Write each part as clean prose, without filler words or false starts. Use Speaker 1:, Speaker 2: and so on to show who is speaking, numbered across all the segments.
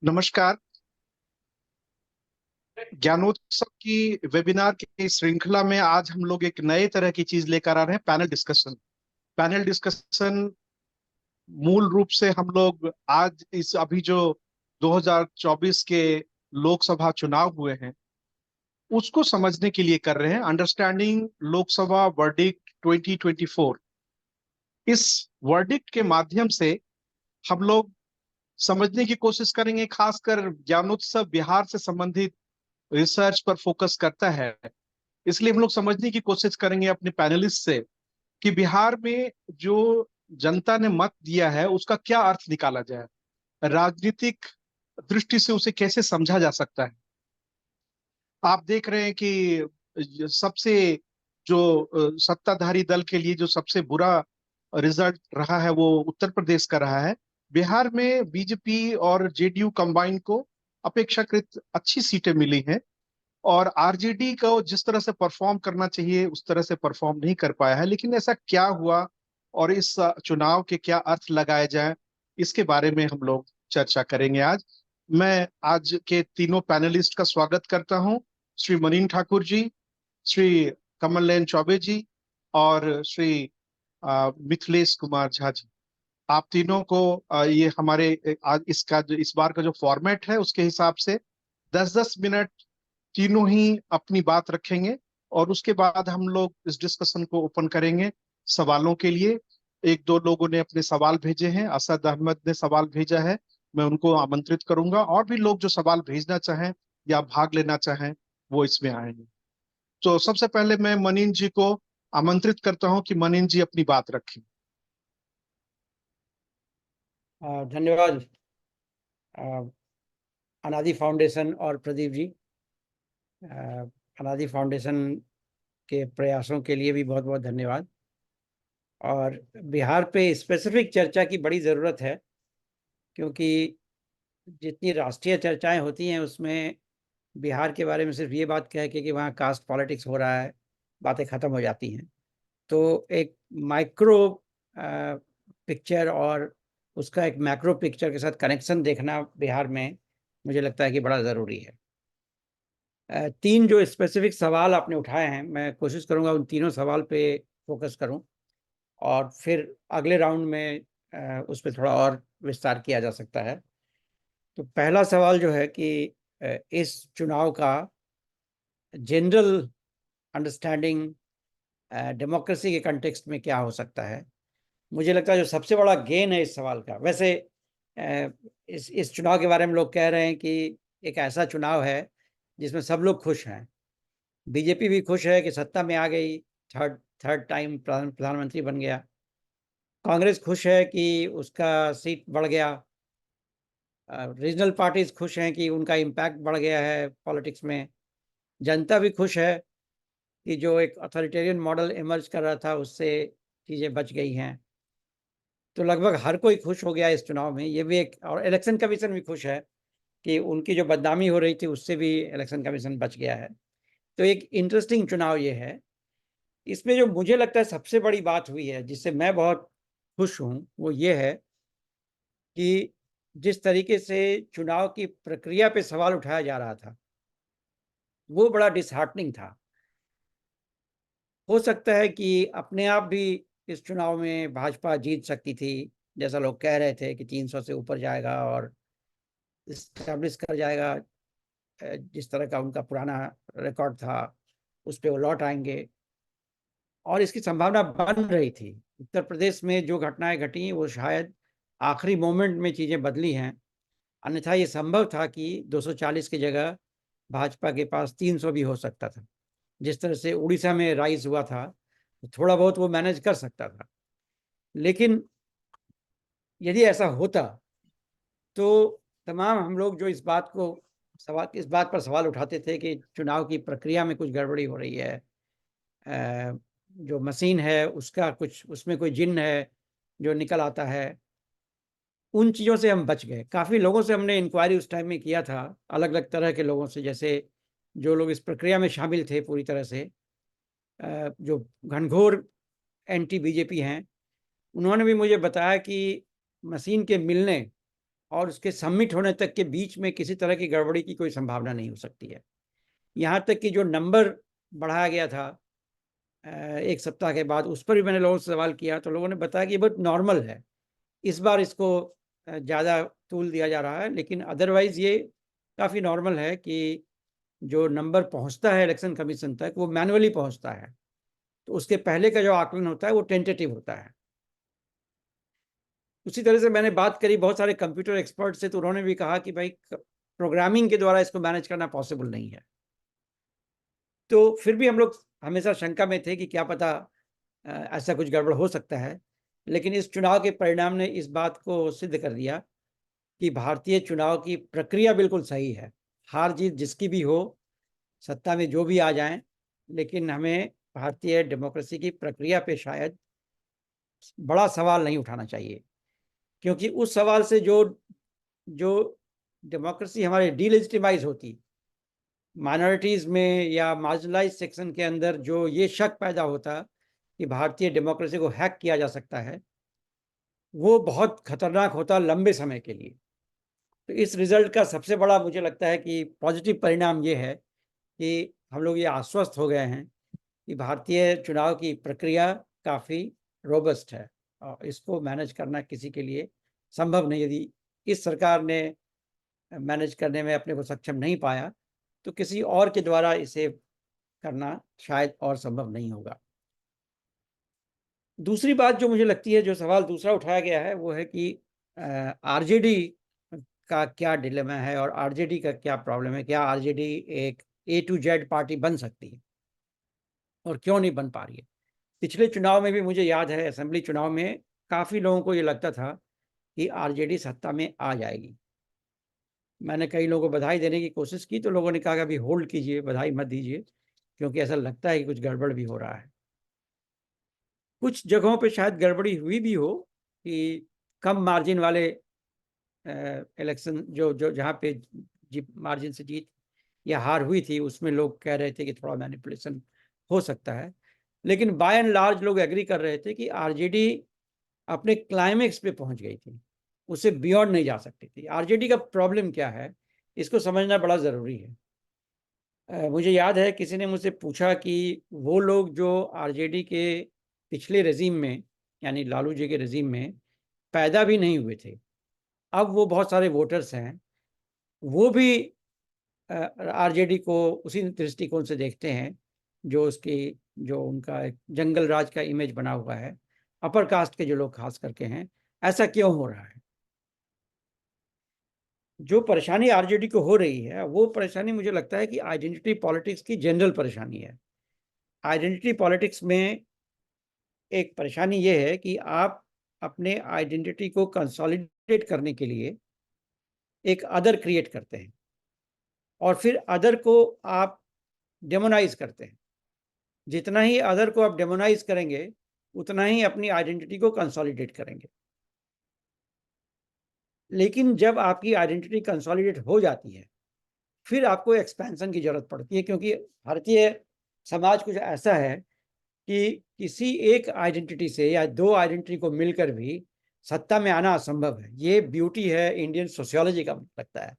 Speaker 1: नमस्कार। ज्ञानोत्सव की वेबिनार की श्रृंखला में आज हम लोग एक नए तरह की चीज लेकर आ रहे हैं, पैनल डिस्कशन। पैनल डिस्कशन मूल रूप से हम लोग आज इस अभी जो 2024 के लोकसभा चुनाव हुए हैं उसको समझने के लिए कर रहे हैं, अंडरस्टैंडिंग लोकसभा वर्डिक्ट 2024। इस वर्डिक्ट के माध्यम से हम लोग समझने की कोशिश करेंगे, खासकर ज्ञानोत्सव बिहार से संबंधित रिसर्च पर फोकस करता है। इसलिए हम लोग समझने की कोशिश करेंगे अपने पैनलिस्ट से कि बिहार में जो जनता ने मत दिया है उसका क्या अर्थ निकाला जाए, राजनीतिक दृष्टि से उसे कैसे समझा जा सकता है। आप देख रहे हैं कि सबसे जो सत्ताधारी दल के लिए जो सबसे बुरा रिजल्ट रहा है वो उत्तर प्रदेश का रहा है। बिहार में बीजेपी और जेडीयू कंबाइन को अपेक्षाकृत अच्छी सीटें मिली हैं और आरजेडी को जिस तरह से परफॉर्म करना चाहिए उस तरह से परफॉर्म नहीं कर पाया है। लेकिन ऐसा क्या हुआ और इस चुनाव के क्या अर्थ लगाए जाएं, इसके बारे में हम लोग चर्चा करेंगे आज। मैं आज के तीनों पैनलिस्ट का स्वागत करता हूं, श्री मनीन ठाकुर जी, श्री कमल नयन चौबे जी और श्री मिथिलेश कुमार झा जी। आप तीनों को ये हमारे आज इसका जो इस बार का जो फॉर्मेट है उसके हिसाब से 10-10 मिनट तीनों ही अपनी बात रखेंगे और उसके बाद हम लोग इस डिस्कशन को ओपन करेंगे सवालों के लिए। एक दो लोगों ने अपने सवाल भेजे हैं, असद अहमद ने सवाल भेजा है, मैं उनको आमंत्रित करूंगा। और भी लोग जो सवाल भेजना चाहें या भाग लेना चाहें वो इसमें आएंगे। तो सबसे पहले मैं मनीन जी को आमंत्रित करता हूं कि मनीन जी अपनी बात रखें।
Speaker 2: धन्यवाद अनादि फाउंडेशन और प्रदीप जी। अनादि फाउंडेशन के प्रयासों के लिए भी बहुत बहुत धन्यवाद। और बिहार पे स्पेसिफिक चर्चा की बड़ी ज़रूरत है, क्योंकि जितनी राष्ट्रीय चर्चाएं होती हैं उसमें बिहार के बारे में सिर्फ ये बात कह के कि वहाँ कास्ट पॉलिटिक्स हो रहा है, बातें ख़त्म हो जाती हैं। तो एक माइक्रो पिक्चर और उसका एक मैक्रो पिक्चर के साथ कनेक्शन देखना बिहार में मुझे लगता है कि बड़ा ज़रूरी है। तीन जो स्पेसिफिक सवाल आपने उठाए हैं, मैं कोशिश करूंगा उन तीनों सवाल पे फोकस करूं और फिर अगले राउंड में उस पर थोड़ा और विस्तार किया जा सकता है। तो पहला सवाल जो है कि इस चुनाव का जनरल अंडरस्टैंडिंग डेमोक्रेसी के कंटेक्स्ट में क्या हो सकता है। मुझे लगता है जो सबसे बड़ा गेन है इस सवाल का, वैसे इस चुनाव के बारे में लोग कह रहे हैं कि एक ऐसा चुनाव है जिसमें सब लोग खुश हैं। बीजेपी भी खुश है कि सत्ता में आ गई, थर्ड टाइम प्रधानमंत्री बन गया। कांग्रेस खुश है कि उसका सीट बढ़ गया। रीजनल पार्टीज खुश हैं कि उनका इम्पैक्ट बढ़ गया है पॉलिटिक्स में। जनता भी खुश है कि जो एक अथॉरिटेरियन मॉडल इमर्ज कर रहा था उससे चीज़ें बच गई हैं। तो लगभग हर कोई खुश हो गया इस चुनाव में। ये भी एक, और इलेक्शन कमीशन भी खुश है कि उनकी जो बदनामी हो रही थी उससे भी इलेक्शन कमीशन बच गया है। तो एक इंटरेस्टिंग चुनाव ये है। इसमें जो मुझे लगता है सबसे बड़ी बात हुई है जिससे मैं बहुत खुश हूँ वो ये है कि जिस तरीके से चुनाव की प्रक्रिया पे सवाल उठाया जा रहा था वो बड़ा डिसहार्टनिंग था। हो सकता है कि अपने आप भी इस चुनाव में भाजपा जीत सकती थी, जैसा लोग कह रहे थे कि 300 से ऊपर जाएगा और इस्टेब्लिश कर जाएगा। जिस तरह का उनका पुराना रिकॉर्ड था उस पर वो लौट आएंगे और इसकी संभावना बन रही थी। उत्तर प्रदेश में जो घटनाएं घटी वो शायद आखिरी मोमेंट में चीज़ें बदली हैं, अन्यथा ये संभव था कि 240 की जगह भाजपा के पास 300 भी हो सकता था। जिस तरह से उड़ीसा में राइज हुआ था तो थोड़ा बहुत वो मैनेज कर सकता था। लेकिन यदि ऐसा होता तो तमाम हम लोग जो इस बात पर सवाल उठाते थे कि चुनाव की प्रक्रिया में कुछ गड़बड़ी हो रही है, जो मशीन है उसका कुछ, उसमें कोई जिन्न है जो निकल आता है, उन चीज़ों से हम बच गए। काफ़ी लोगों से हमने इंक्वायरी उस टाइम में किया था, अलग अलग तरह के लोगों से, जैसे जो लोग इस प्रक्रिया में शामिल थे पूरी तरह से, जो घनघोर एंटी बीजेपी हैं, उन्होंने भी मुझे बताया कि मशीन के मिलने और उसके सबमिट होने तक के बीच में किसी तरह की गड़बड़ी की कोई संभावना नहीं हो सकती है। यहाँ तक कि जो नंबर बढ़ाया गया था 1 सप्ताह के बाद, उस पर भी मैंने लोगों से सवाल किया, तो लोगों ने बताया कि ये बहुत नॉर्मल है। इस बार इसको ज़्यादा तूल दिया जा रहा है, लेकिन अदरवाइज़ ये काफ़ी नॉर्मल है कि जो नंबर पहुँचता है इलेक्शन कमीशन तक, वो मैनुअली पहुँचता है। तो उसके पहले का जो आकलन होता है, वो टेंटेटिव होता है। उसी तरह से मैंने बात करी बहुत सारे कंप्यूटर एक्सपर्ट से, तो उन्होंने भी कहा कि भाई प्रोग्रामिंग के द्वारा इसको मैनेज करना पॉसिबल नहीं है। तो फिर भी हम लोग हमेशा शंका में थे कि क्या पता ऐसा कुछ गड़बड़ हो सकता है। लेकिन इस चुनाव के परिणाम ने इस बात को सिद्ध कर दिया कि भारतीय चुनाव की प्रक्रिया बिल्कुल सही है। हार-जीत जिसकी भी हो, सत्ता में जो भी आ जाएँ, लेकिन हमें भारतीय डेमोक्रेसी की प्रक्रिया पे शायद बड़ा सवाल नहीं उठाना चाहिए। क्योंकि उस सवाल से जो जो डेमोक्रेसी हमारी डिलेजिटिमाइज़ होती, माइनॉरिटीज़ में या मार्जिनलाइज़्ड सेक्शन के अंदर जो ये शक पैदा होता कि भारतीय डेमोक्रेसी को हैक किया जा सकता है, वो बहुत खतरनाक होता लंबे समय के लिए। तो इस रिज़ल्ट का सबसे बड़ा मुझे लगता है कि पॉज़िटिव परिणाम ये है कि हम लोग ये आश्वस्त हो गए हैं कि भारतीय चुनाव की प्रक्रिया काफ़ी रोबस्ट है और इसको मैनेज करना किसी के लिए संभव नहीं। यदि इस सरकार ने मैनेज करने में अपने को सक्षम नहीं पाया, तो किसी और के द्वारा इसे करना शायद और संभव नहीं होगा। दूसरी बात जो मुझे लगती है, जो सवाल दूसरा उठाया गया है, वो है कि आरजेडी का क्या डिलेमा है और आरजेडी का क्या प्रॉब्लम है? क्या आरजेडी एक ए टू जेड पार्टी बन सकती है और क्यों नहीं बन पा रही है? पिछले चुनाव में भी मुझे याद है, असेंबली चुनाव में काफ़ी लोगों को ये लगता था कि आरजेडी सत्ता में आ जाएगी। मैंने कई लोगों को बधाई देने की कोशिश की, तो लोगों ने कहा कि अभी होल्ड कीजिए, बधाई मत दीजिए, क्योंकि ऐसा लगता है कि कुछ गड़बड़ भी हो रहा है। कुछ जगहों पे शायद गड़बड़ी हुई भी हो कि कम मार्जिन वाले इलेक्शन जो जो जहाँ पे जी मार्जिन से जीत या हार हुई थी, उसमें लोग कह रहे थे कि थोड़ा मैनिपुलेशन हो सकता है। लेकिन बाय एंड लार्ज लोग एग्री कर रहे थे कि आरजेडी अपने क्लाइमेक्स पे पहुँच गई थी। उससे बियॉन्ड नहीं जा सकती थी। आरजेडी का प्रॉब्लम क्या है? इसको समझना बड़ा ज़रूरी है। मुझे याद है किसी ने मुझसे पूछा कि वो लोग जो आरजेडी के पिछले रेज़ीम में, यानी लालू जी के रेज़ीम में पैदा भी नहीं हुए थे, अब वो बहुत सारे वोटर्स हैं, वो भी आरजेडी को उसी दृष्टिकोण से देखते हैं, जो उनका एक जंगल राज का इमेज बना हुआ है, अपर कास्ट के जो लोग खास करके हैं, ऐसा क्यों हो रहा है? जो परेशानी आरजेडी को हो रही है, वो परेशानी मुझे लगता है कि आइडेंटिटी पॉलिटिक्स की जनरल परेशानी है। आइडेंटिटी पॉलिटिक्स में एक परेशानी ये है कि आप अपने आइडेंटिटी को कंसोलिडेट करने के लिए एक अदर क्रिएट करते हैं और फिर अदर को आप डेमोनाइज़ करते हैं। जितना ही अदर को आप डेमोनाइज़ करेंगे, उतना ही अपनी आइडेंटिटी को कंसोलिडेट करेंगे। लेकिन जब आपकी आइडेंटिटी कंसोलिडेट हो जाती है, फिर आपको एक्सपेंशन की ज़रूरत पड़ती है, क्योंकि भारतीय समाज कुछ ऐसा है कि किसी एक आइडेंटिटी से या 2 आइडेंटिटी को मिलकर भी सत्ता में आना असंभव है। ये ब्यूटी है इंडियन सोशियोलॉजी का, मुझे लगता है,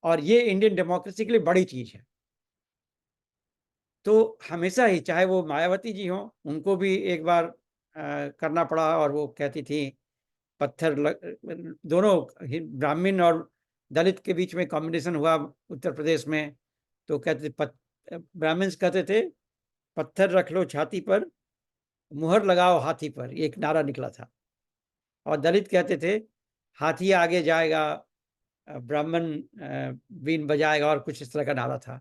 Speaker 2: और ये इंडियन डेमोक्रेसी के लिए बड़ी चीज़ है। तो हमेशा ही, चाहे वो मायावती जी हों, उनको भी एक बार करना पड़ा और वो कहती थी पत्थर दोनों ब्राह्मण और दलित के बीच में कॉम्बिनेशन हुआ उत्तर प्रदेश में, तो कहते ब्राह्मण्स कहते थे पत्थर रख लो छाती पर, मुहर लगाओ हाथी पर, ये एक नारा निकला था। और दलित कहते थे हाथी आगे जाएगा, ब्राह्मण बीन बजाएगा, और कुछ इस तरह का नारा था।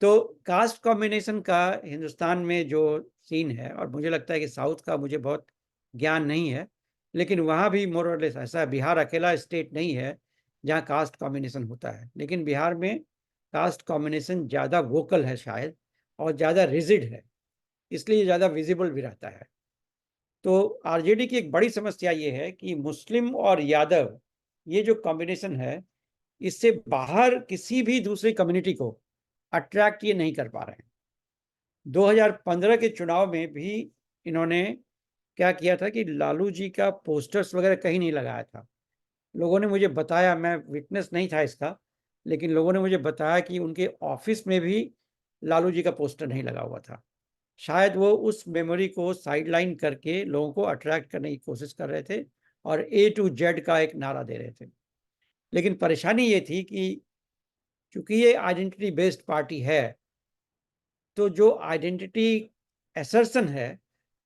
Speaker 2: तो कास्ट कॉम्बिनेशन का हिंदुस्तान में जो सीन है, और मुझे लगता है कि साउथ का मुझे बहुत ज्ञान नहीं है, लेकिन वहाँ भी मोर और लेस ऐसा है। बिहार अकेला स्टेट नहीं है जहाँ कास्ट कॉम्बिनेशन होता है, लेकिन बिहार में कास्ट कॉम्बिनेशन ज़्यादा वोकल है शायद, और ज़्यादा रिजिड है, इसलिए ज़्यादा विजिबल भी रहता है। तो आरजेडी की एक बड़ी समस्या ये है कि मुस्लिम और यादव, ये जो कॉम्बिनेशन है, इससे बाहर किसी भी दूसरी कम्युनिटी को अट्रैक्ट ये नहीं कर पा रहे हैं। 2015 के चुनाव में भी इन्होंने क्या किया था कि लालू जी का पोस्टर्स वगैरह कहीं नहीं लगाया था। लोगों ने मुझे बताया, मैं विटनेस नहीं था इसका, लेकिन लोगों ने मुझे बताया कि उनके ऑफिस में भी लालू जी का पोस्टर नहीं लगा हुआ था। शायद वो उस मेमोरी को साइडलाइन करके लोगों को अट्रैक्ट करने की कोशिश कर रहे थे और ए टू जेड का एक नारा दे रहे थे। लेकिन परेशानी ये थी कि चूंकि ये आइडेंटिटी बेस्ड पार्टी है, तो जो आइडेंटिटी एसर्शन है,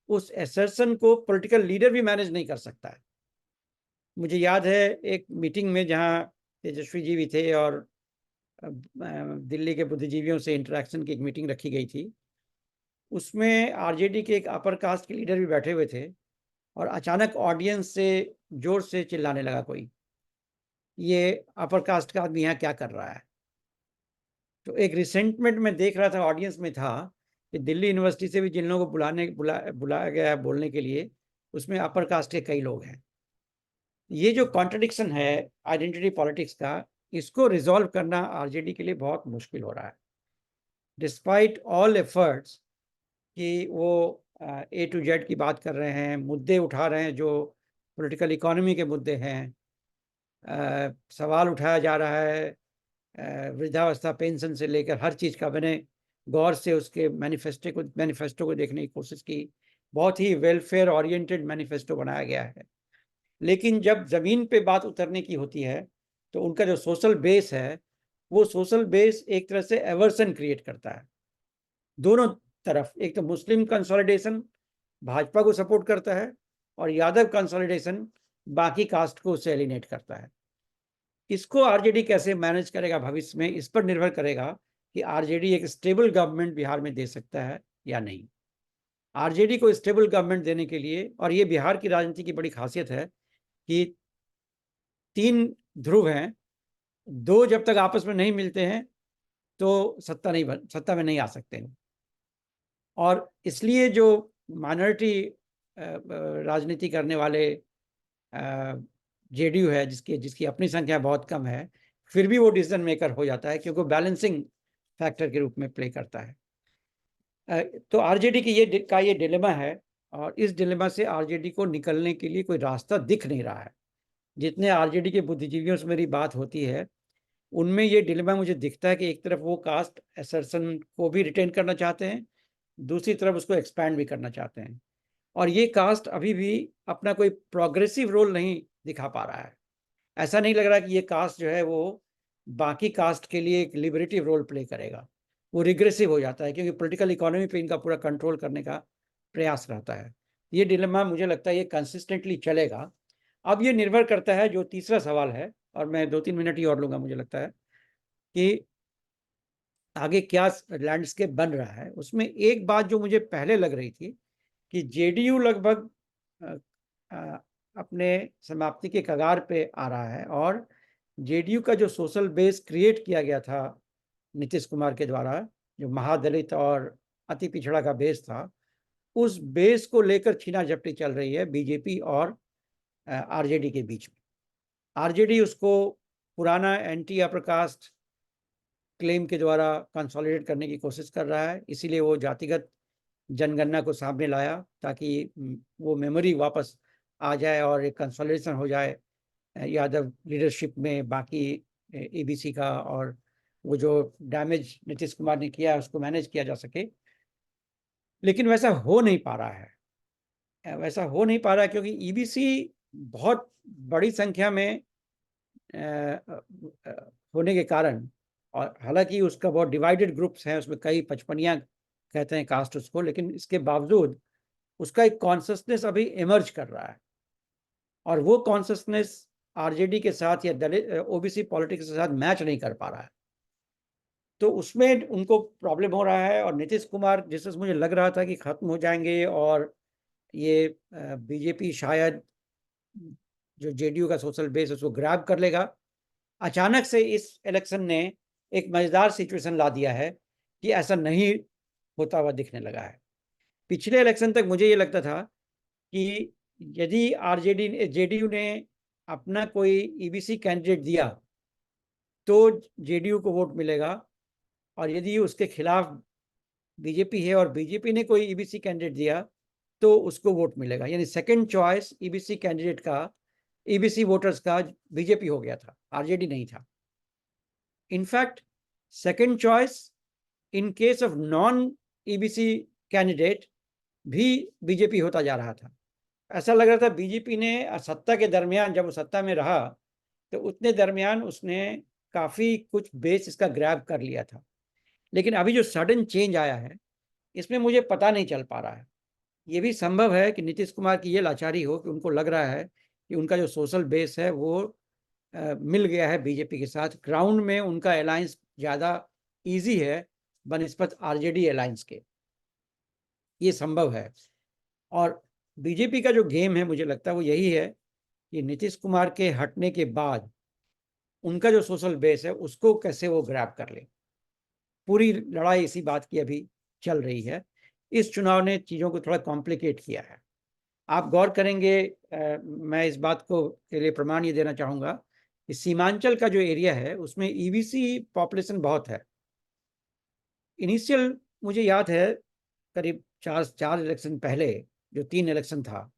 Speaker 2: उस एसर्शन को पॉलिटिकल लीडर भी मैनेज नहीं कर सकता है। मुझे याद है एक मीटिंग में जहां तेजस्वी जी भी थे और दिल्ली के बुद्धिजीवियों से इंटरेक्शन की एक मीटिंग रखी गई थी। उसमें आरजेडी के एक अपर कास्ट के लीडर भी बैठे हुए थे और अचानक ऑडियंस से जोर से चिल्लाने लगा कोई, ये अपर कास्ट का आदमी यहाँ क्या कर रहा है। तो एक रिसेंटमेंट में देख रहा था, ऑडियंस में था कि दिल्ली यूनिवर्सिटी से भी जिन लोगों को बुलाया गया है बोलने के लिए, उसमें अपर कास्ट के कई लोग हैं। ये जो कॉन्ट्रडिक्शन है आइडेंटिटी पॉलिटिक्स का, इसको रिजॉल्व करना आरजेडी के लिए बहुत मुश्किल हो रहा है, डिस्पाइट ऑल एफर्ट्स कि वो ए टू जेड की बात कर रहे हैं, मुद्दे उठा रहे हैं जो पॉलिटिकल इकोनॉमी के मुद्दे हैं। सवाल उठाया जा रहा है वृद्धावस्था पेंशन से लेकर हर चीज़ का। मैंने गौर से उसके मैनिफेस्टो को देखने की कोशिश की। बहुत ही वेलफेयर ओरिएंटेड मैनिफेस्टो बनाया गया है। लेकिन जब ज़मीन पे बात उतरने की होती है, तो उनका जो सोशल बेस है, वो सोशल बेस एक तरह से एवर्सन क्रिएट करता है दोनों तरफ। एक तो मुस्लिम कंसोलिडेशन भाजपा को सपोर्ट करता है और यादव कंसोलिडेशन बाकी कास्ट को उससे एलिनेट करता है। इसको आरजेडी कैसे मैनेज करेगा भविष्य में, इस पर निर्भर करेगा कि आरजेडी एक स्टेबल गवर्नमेंट बिहार में दे सकता है या नहीं। आरजेडी को स्टेबल गवर्नमेंट देने के लिए, और ये बिहार की राजनीति की बड़ी खासियत है कि 3 ध्रुव हैं, 2 जब तक आपस में नहीं मिलते हैं तो सत्ता में नहीं आ सकते हैं। और इसलिए जो माइनॉरिटी राजनीति करने वाले जेडीयू है, जिसकी अपनी संख्या बहुत कम है, फिर भी वो डिसीजन मेकर हो जाता है क्योंकि बैलेंसिंग फैक्टर के रूप में प्ले करता है। तो आरजेडी की ये डिलेमा है और इस डिलेमा से आरजेडी को निकलने के लिए कोई रास्ता दिख नहीं रहा है। जितने आरजेडी के बुद्धिजीवियों से मेरी बात होती है, उनमें ये डिलेमा मुझे दिखता है कि एक तरफ वो कास्ट असर्शन को भी रिटेन करना चाहते हैं, दूसरी तरफ उसको एक्सपैंड भी करना चाहते हैं। और ये कास्ट अभी भी अपना कोई प्रोग्रेसिव रोल नहीं दिखा पा रहा है। ऐसा नहीं लग रहा कि ये कास्ट जो है वो बाकी कास्ट के लिए एक लिबरेटिव रोल प्ले करेगा। वो रिग्रेसिव हो जाता है क्योंकि पॉलिटिकल इकोनॉमी पे इनका पूरा कंट्रोल करने का प्रयास रहता है। ये डिलेमा मुझे लगता है ये कंसिस्टेंटली चलेगा। अब ये निर्भर करता है, जो तीसरा सवाल है, और मैं 2-3 मिनट ही और लूंगा, मुझे लगता है कि आगे क्या लैंडस्केप बन रहा है। उसमें एक बात जो मुझे पहले लग रही थी कि जेडीयू लगभग अपने समाप्ति के कगार पे आ रहा है और जेडीयू का जो सोशल बेस क्रिएट किया गया था नीतीश कुमार के द्वारा, जो महादलित और अति पिछड़ा का बेस था, उस बेस को लेकर छीना झपटी चल रही है बीजेपी और आरजेडी के बीच में। आरजेडी उसको पुराना एंटी अपर कास्ट क्लेम के द्वारा कंसोलिडेट करने की कोशिश कर रहा है, इसीलिए वो जातिगत जनगणना को सामने लाया ताकि वो मेमोरी वापस आ जाए और एक कंसोलिडेशन हो जाए यादव लीडरशिप में बाकी एबीसी का, और वो जो डैमेज नीतीश कुमार ने किया उसको मैनेज किया जा सके। लेकिन वैसा हो नहीं पा रहा है, क्योंकि ईबीसी बहुत बड़ी संख्या में होने के कारण, और हालांकि उसका बहुत डिवाइडेड ग्रुप्स हैं, उसमें कई पचपनिया कहते हैं कास्ट उसको, लेकिन इसके बावजूद उसका एक कॉन्शसनेस अभी इमर्ज कर रहा है और वो कॉन्शसनेस आरजेडी के साथ या दलित ओबीसी पॉलिटिक्स के साथ मैच नहीं कर पा रहा है। तो उसमें उनको प्रॉब्लम हो रहा है और नीतीश कुमार, जिससे मुझे लग रहा था कि खत्म हो जाएंगे और ये बीजेपी शायद जो जेडीयू का सोशल बेस उसको ग्रैब कर लेगा, अचानक से इस इलेक्शन ने एक मजेदार सिचुएशन ला दिया है कि ऐसा नहीं होता हुआ दिखने लगा है। पिछले इलेक्शन तक मुझे ये लगता था कि यदि जेडीयू ने अपना कोई ईबीसी कैंडिडेट दिया तो जेडीयू को वोट मिलेगा, और यदि उसके खिलाफ बीजेपी है और बीजेपी ने कोई ईबीसी कैंडिडेट दिया तो उसको वोट मिलेगा। यानी सेकंड चॉइस ईबीसी कैंडिडेट का ईबीसी वोटर्स का बीजेपी हो गया था, आरजेडी नहीं था। In fact second choice in case of non EBC candidate भी बीजेपी होता जा रहा था। ऐसा लग रहा था बीजेपी ने सत्ता के दरमियान, जब वो सत्ता में रहा तो उतने दरमियान उसने काफी कुछ बेस इसका ग्रैब कर लिया था। लेकिन अभी जो सडन चेंज आया है, इसमें मुझे पता नहीं चल पा रहा है। ये भी संभव है कि नीतीश कुमार की ये लाचारी हो कि उनको लग रहा है कि उनका जो सोशल बेस है वो मिल गया है बीजेपी के साथ, ग्राउंड में उनका अलायंस ज्यादा इजी है बनिस्बत आरजेडी अलायंस के। ये संभव है। और बीजेपी का जो गेम है, मुझे लगता है वो यही है कि नीतीश कुमार के हटने के बाद उनका जो सोशल बेस है उसको कैसे वो ग्रैब कर ले। पूरी लड़ाई इसी बात की अभी चल रही है। इस चुनाव ने चीजों को थोड़ा कॉम्प्लिकेट किया है। आप गौर करेंगे, मैं इस बात को के लिए प्रमाण ये देना चाहूंगा कि सीमांचल का जो एरिया है उसमें ईबीसी पॉपुलेशन बहुत है। इनिशियल मुझे याद है करीब चार चार इलेक्शन पहले, जो 3 इलेक्शन था,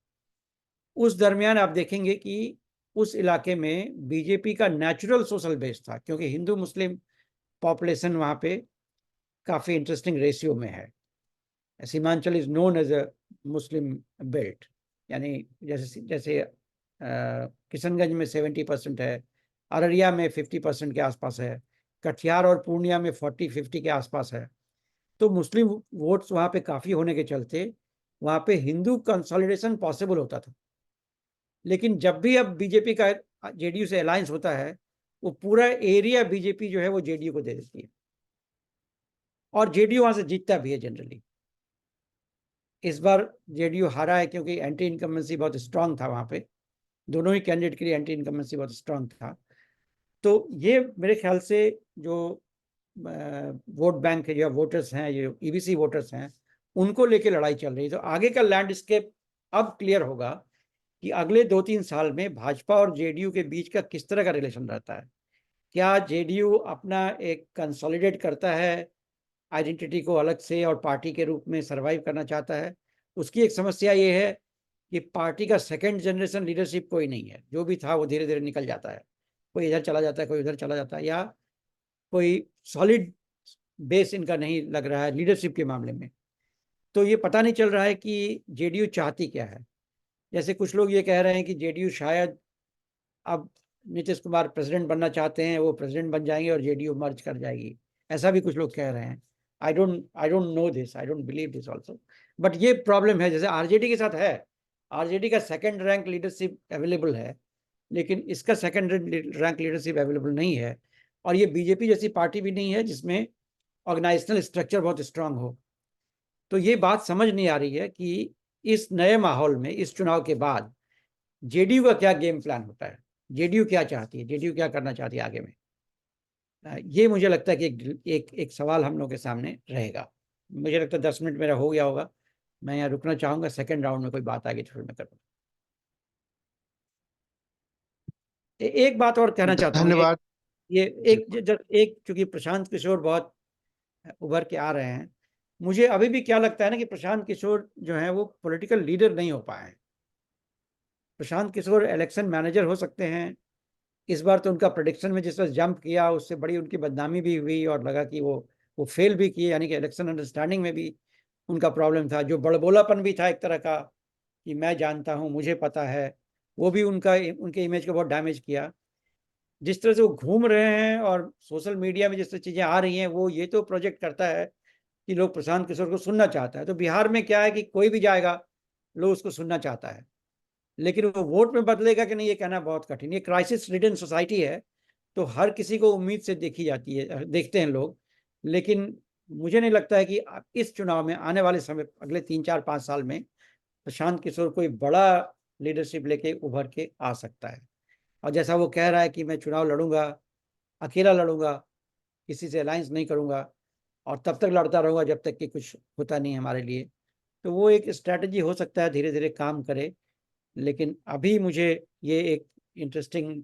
Speaker 2: उस दरमियान आप देखेंगे कि उस इलाके में बीजेपी का नेचुरल सोशल बेस था, क्योंकि हिंदू मुस्लिम पॉपुलेशन वहां पे काफी इंटरेस्टिंग रेशियो में है। Seemanchal is known as a Muslim belt, यानी जैसे जैसे किशनगंज में 70% है, अररिया में 50% के आसपास है, कटिहार और पूर्णिया में 40-50 के आसपास है। तो मुस्लिम वोट्स वहां पे काफी होने के चलते वहां पे हिंदू कंसोलिडेशन पॉसिबल होता था। लेकिन जब भी अब बीजेपी का जेडीयू से अलायंस होता है, वो पूरा एरिया बीजेपी जो है वो जेडीयू को दे देती है, और जेडीयू वहां से जीतता भी है जनरली। इस बार जेडीयू हारा है क्योंकि एंटी इनकम्बेंसी बहुत स्ट्रांग था वहां पे, दोनों ही कैंडिडेट के लिए एंटी इनकम्बेंसी बहुत स्ट्रांग था। तो ये मेरे ख्याल से जो वोट बैंक है, जो वोटर्स हैं, जो ईबीसी वोटर्स हैं, उनको लेके लड़ाई चल रही है। तो आगे का लैंडस्केप अब क्लियर होगा कि अगले 2-3 साल में भाजपा और जेडीयू के बीच का किस तरह का रिलेशन रहता है। क्या जेडीयू अपना एक कंसोलिडेट करता है आइडेंटिटी को अलग से और पार्टी के रूप में सरवाइव करना चाहता है? उसकी एक समस्या ये है कि पार्टी का सेकंड जनरेशन लीडरशिप कोई नहीं है, जो भी था वो धीरे धीरे निकल जाता है, कोई इधर चला जाता है, कोई उधर चला जाता है, या कोई सॉलिड बेस इनका नहीं लग रहा है लीडरशिप के मामले में। तो ये पता नहीं चल रहा है कि जेडीयू चाहती क्या है। जैसे कुछ लोग ये कह रहे हैं कि जेडीयू शायद अब नीतीश कुमार प्रेसिडेंट बनना चाहते हैं, वो प्रेसिडेंट बन जाएंगे और जेडीयू मर्ज कर जाएगी, ऐसा भी कुछ लोग कह रहे हैं। I don't know this, I don't believe this also. But ये प्रॉब्लम है, जैसे आरजेडी के साथ है, आरजेडी का सेकंड रैंक लीडरशिप अवेलेबल है, लेकिन इसका सेकंड रैंक लीडरशिप अवेलेबल नहीं है। और ये बीजेपी जैसी पार्टी भी नहीं है जिसमें ऑर्गेनाइजेशनल स्ट्रक्चर बहुत स्ट्रांग हो। तो ये बात समझ नहीं आ रही है कि इस नए माहौल में, इस चुनाव के बाद जेडीयू का क्या गेम प्लान होता है, जेडीयू क्या चाहती है, जेडीयू क्या करना चाहती है आगे में। ये मुझे लगता है कि एक सवाल हम लोग के सामने रहेगा। मुझे लगता है 10 मिनट मेरा हो गया होगा, मैं यहाँ रुकना चाहूंगा। सेकंड राउंड में कोई बात आएगी तो फिर मैं करूँगा। एक बात और कहना चाहता हूँ,
Speaker 1: धन्यवाद।
Speaker 2: ये
Speaker 1: जी।
Speaker 2: एक चूंकि प्रशांत किशोर बहुत उभर के आ रहे हैं, मुझे अभी भी क्या लगता है ना कि प्रशांत किशोर जो है वो पॉलिटिकल लीडर नहीं हो पाए हैं। प्रशांत किशोर इलेक्शन मैनेजर हो सकते हैं। इस बार तो उनका प्रेडिक्शन में जिस तरह जंप किया, उससे बड़ी उनकी बदनामी भी हुई और लगा कि वो फेल भी किए, यानी कि इलेक्शन अंडरस्टैंडिंग में भी उनका प्रॉब्लम था। जो बड़बोलापन भी था एक तरह का कि मैं जानता हूं, मुझे पता है, वो भी उनके इमेज को बहुत डैमेज किया। जिस तरह से वो घूम रहे हैं और सोशल मीडिया में जिस तरह चीजें आ रही हैं, वो ये तो प्रोजेक्ट करता है कि लोग प्रशांत किशोर को सुनना चाहता है। तो बिहार में क्या है कि कोई भी जाएगा, लोग उसको सुनना चाहता है, लेकिन वो वोट में बदलेगा कि नहीं ये कहना बहुत कठिन। ये क्राइसिस रिडन सोसाइटी है, तो हर किसी को उम्मीद से देखी जाती है, देखते हैं लोग। लेकिन मुझे नहीं लगता है कि इस चुनाव में आने वाले समय, अगले 3-4-5 साल में प्रशांत किशोर कोई बड़ा लीडरशिप लेके उभर के आ सकता है। और जैसा वो कह रहा है कि मैं चुनाव लड़ूंगा, अकेला लड़ूंगा, किसी से अलायंस नहीं करूंगा, और तब तक लड़ता रहूंगा जब तक कि कुछ होता नहीं हमारे लिए, तो वो एक स्ट्रैटेजी हो सकता है, धीरे धीरे काम करे। लेकिन अभी मुझे ये एक इंटरेस्टिंग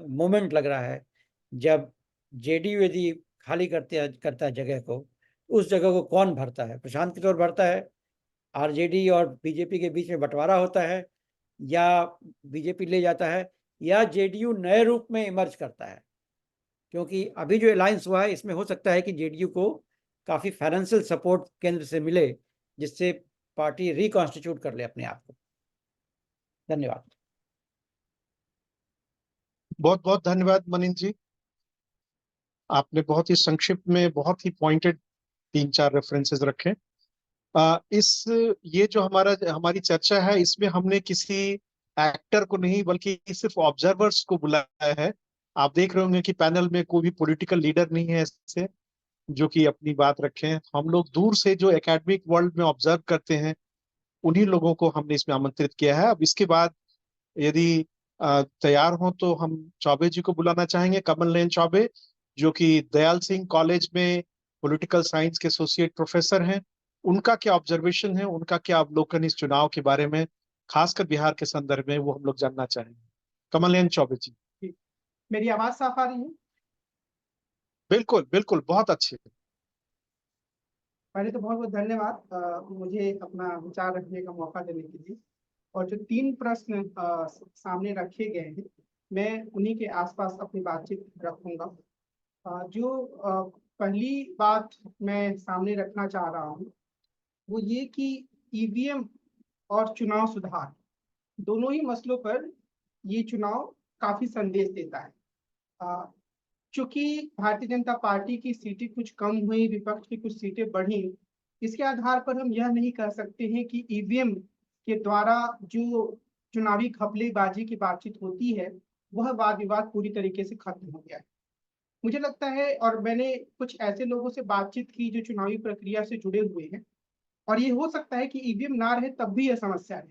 Speaker 2: मोमेंट लग रहा है, जब जेडीयू यदि खाली करता है जगह को, उस जगह को कौन भरता है? प्रशांत किशोर भरता है, आरजेडी और बीजेपी के बीच में बंटवारा होता है, या बीजेपी ले जाता है या जेडीयू नए रूप में इमर्ज करता है, क्योंकि अभी जो अलायंस हुआ है इसमें हो सकता है कि जेडीयू को काफी फाइनेंशियल सपोर्ट केंद्र से मिले, जिससे पार्टी रिकॉन्स्टिट्यूट कर ले अपने आप को। धन्यवाद।
Speaker 1: बहुत बहुत धन्यवाद मनीष जी, आपने बहुत ही संक्षिप्त में बहुत ही पॉइंटेड 3-4 रेफरेंसेस रखे। इस ये जो हमारी चर्चा है, इसमें हमने किसी एक्टर को नहीं बल्कि सिर्फ ऑब्जर्वर्स को बुलाया है। आप देख रहे होंगे कि पैनल में कोई भी पॉलिटिकल लीडर नहीं है ऐसे जो कि अपनी बात रखें। हम लोग दूर से जो एकेडमिक वर्ल्ड में ऑब्जर्व करते हैं, उन्हीं लोगों को हमने इसमें आमंत्रित किया है। अब इसके बाद यदि तैयार हो तो हम चौबे जी को बुलाना चाहेंगे, कमल नयन चौबे, जो कि दयाल सिंह कॉलेज में पॉलिटिकल साइंस के एसोसिएट प्रोफेसर हैं। उनका क्या ऑब्जर्वेशन है, उनका क्या अवलोकन इस चुनाव के बारे में, खासकर बिहार के संदर्भ में, वो हम लोग जानना चाहेंगे। कमल नयन चौबे जी।
Speaker 3: मेरी आवाज साफ आ रही है?
Speaker 1: बिल्कुल बिल्कुल, बहुत अच्छे।
Speaker 3: पहले तो बहुत बहुत धन्यवाद मुझे अपना विचार रखने का मौका देने के लिए। और जो 3 प्रश्न सामने रखे गए हैं, मैं उन्हीं के आसपास अपनी बातचीत रखूंगा। जो पहली बात मैं सामने रखना चाह रहा हूँ वो ये कि ईवीएम और चुनाव सुधार दोनों ही मसलों पर ये चुनाव काफी संदेश देता है। चूंकि भारतीय जनता पार्टी की सीटें कुछ कम हुई, विपक्ष की कुछ सीटें बढ़ी, इसके आधार पर हम यह नहीं कह सकते हैं कि ईवीएम के द्वारा जो चुनावी घपलेबाजी की बातचीत होती है वह वाद विवाद पूरी तरीके से खत्म हो गया है। मुझे लगता है, और मैंने कुछ ऐसे लोगों से बातचीत की जो चुनावी प्रक्रिया से जुड़े हुए हैं, और ये हो सकता है कि ईवीएम ना रहे तब भी यह समस्या है।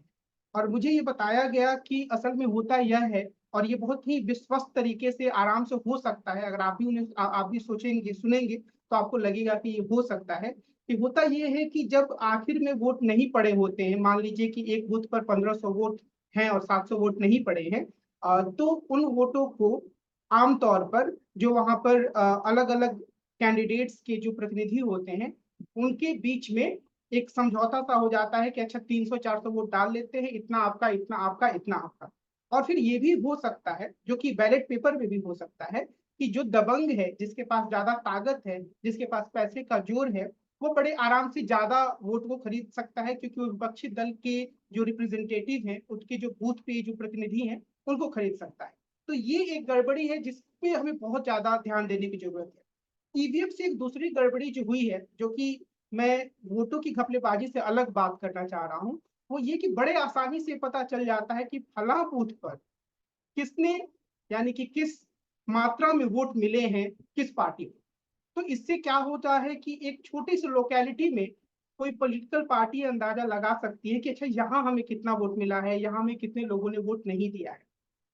Speaker 3: और मुझे ये बताया गया कि असल में होता यह है, और ये बहुत ही विश्वस्त तरीके से आराम से हो सकता है, अगर आप भी आप भी सोचेंगे सुनेंगे तो आपको लगेगा कि ये हो सकता है। कि होता ये है कि जब आखिर में वोट नहीं पड़े होते हैं, मान लीजिए कि एक बूथ पर 1500 वोट हैं और 700 वोट नहीं पड़े हैं, तो उन वोटों को आमतौर पर जो वहां पर अलग अलग कैंडिडेट्स के जो प्रतिनिधि होते हैं उनके बीच में एक समझौता सा हो जाता है कि अच्छा 300-400 वोट डाल लेते हैं, इतना आपका, इतना आपका, इतना आपका। और फिर ये भी हो सकता है, जो कि बैलेट पेपर में भी हो सकता है, कि जो दबंग है, जिसके पास ज्यादा ताकत है, जिसके पास पैसे का जोर है, वो बड़े आराम से ज्यादा वोट को खरीद सकता है, क्योंकि वो विपक्षी दल के जो रिप्रेजेंटेटिव हैं, उसके जो बूथ पे जो प्रतिनिधि हैं, उनको खरीद सकता है। तो ये एक गड़बड़ी है जिसपे हमें बहुत ज्यादा ध्यान देने की जरूरत है। ईवीएम से एक दूसरी गड़बड़ी जो हुई है, जो कि मैं वोटों की घपलेबाजी से अलग बात करना चाह रहा हूँ, वो ये कि बड़े आसानी से पता चल जाता है कि फला बूथ पर किसने, यानी कि किस मात्रा में वोट मिले हैं किस पार्टी को। तो इससे क्या होता है कि एक छोटी सी लोकेलिटी में कोई पॉलिटिकल पार्टी अंदाजा लगा सकती है कि अच्छा यहाँ हमें कितना वोट मिला है, यहाँ हमें कितने लोगों ने वोट नहीं दिया है।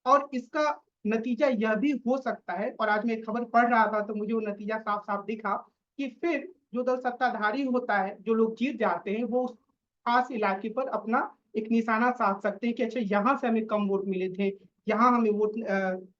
Speaker 3: और इसका नतीजा यह भी हो सकता है, और आज मैं एक खबर पढ़ रहा था तो मुझे वो नतीजा साफ साफ दिखा, कि फिर जो दल सत्ताधारी होता है, जो लोग जीत जाते हैं, वो उस खास इलाके पर अपना एक निशाना साध सकते हैं कि अच्छा यहाँ से हमें कम वोट मिले थे, यहाँ हमें वोट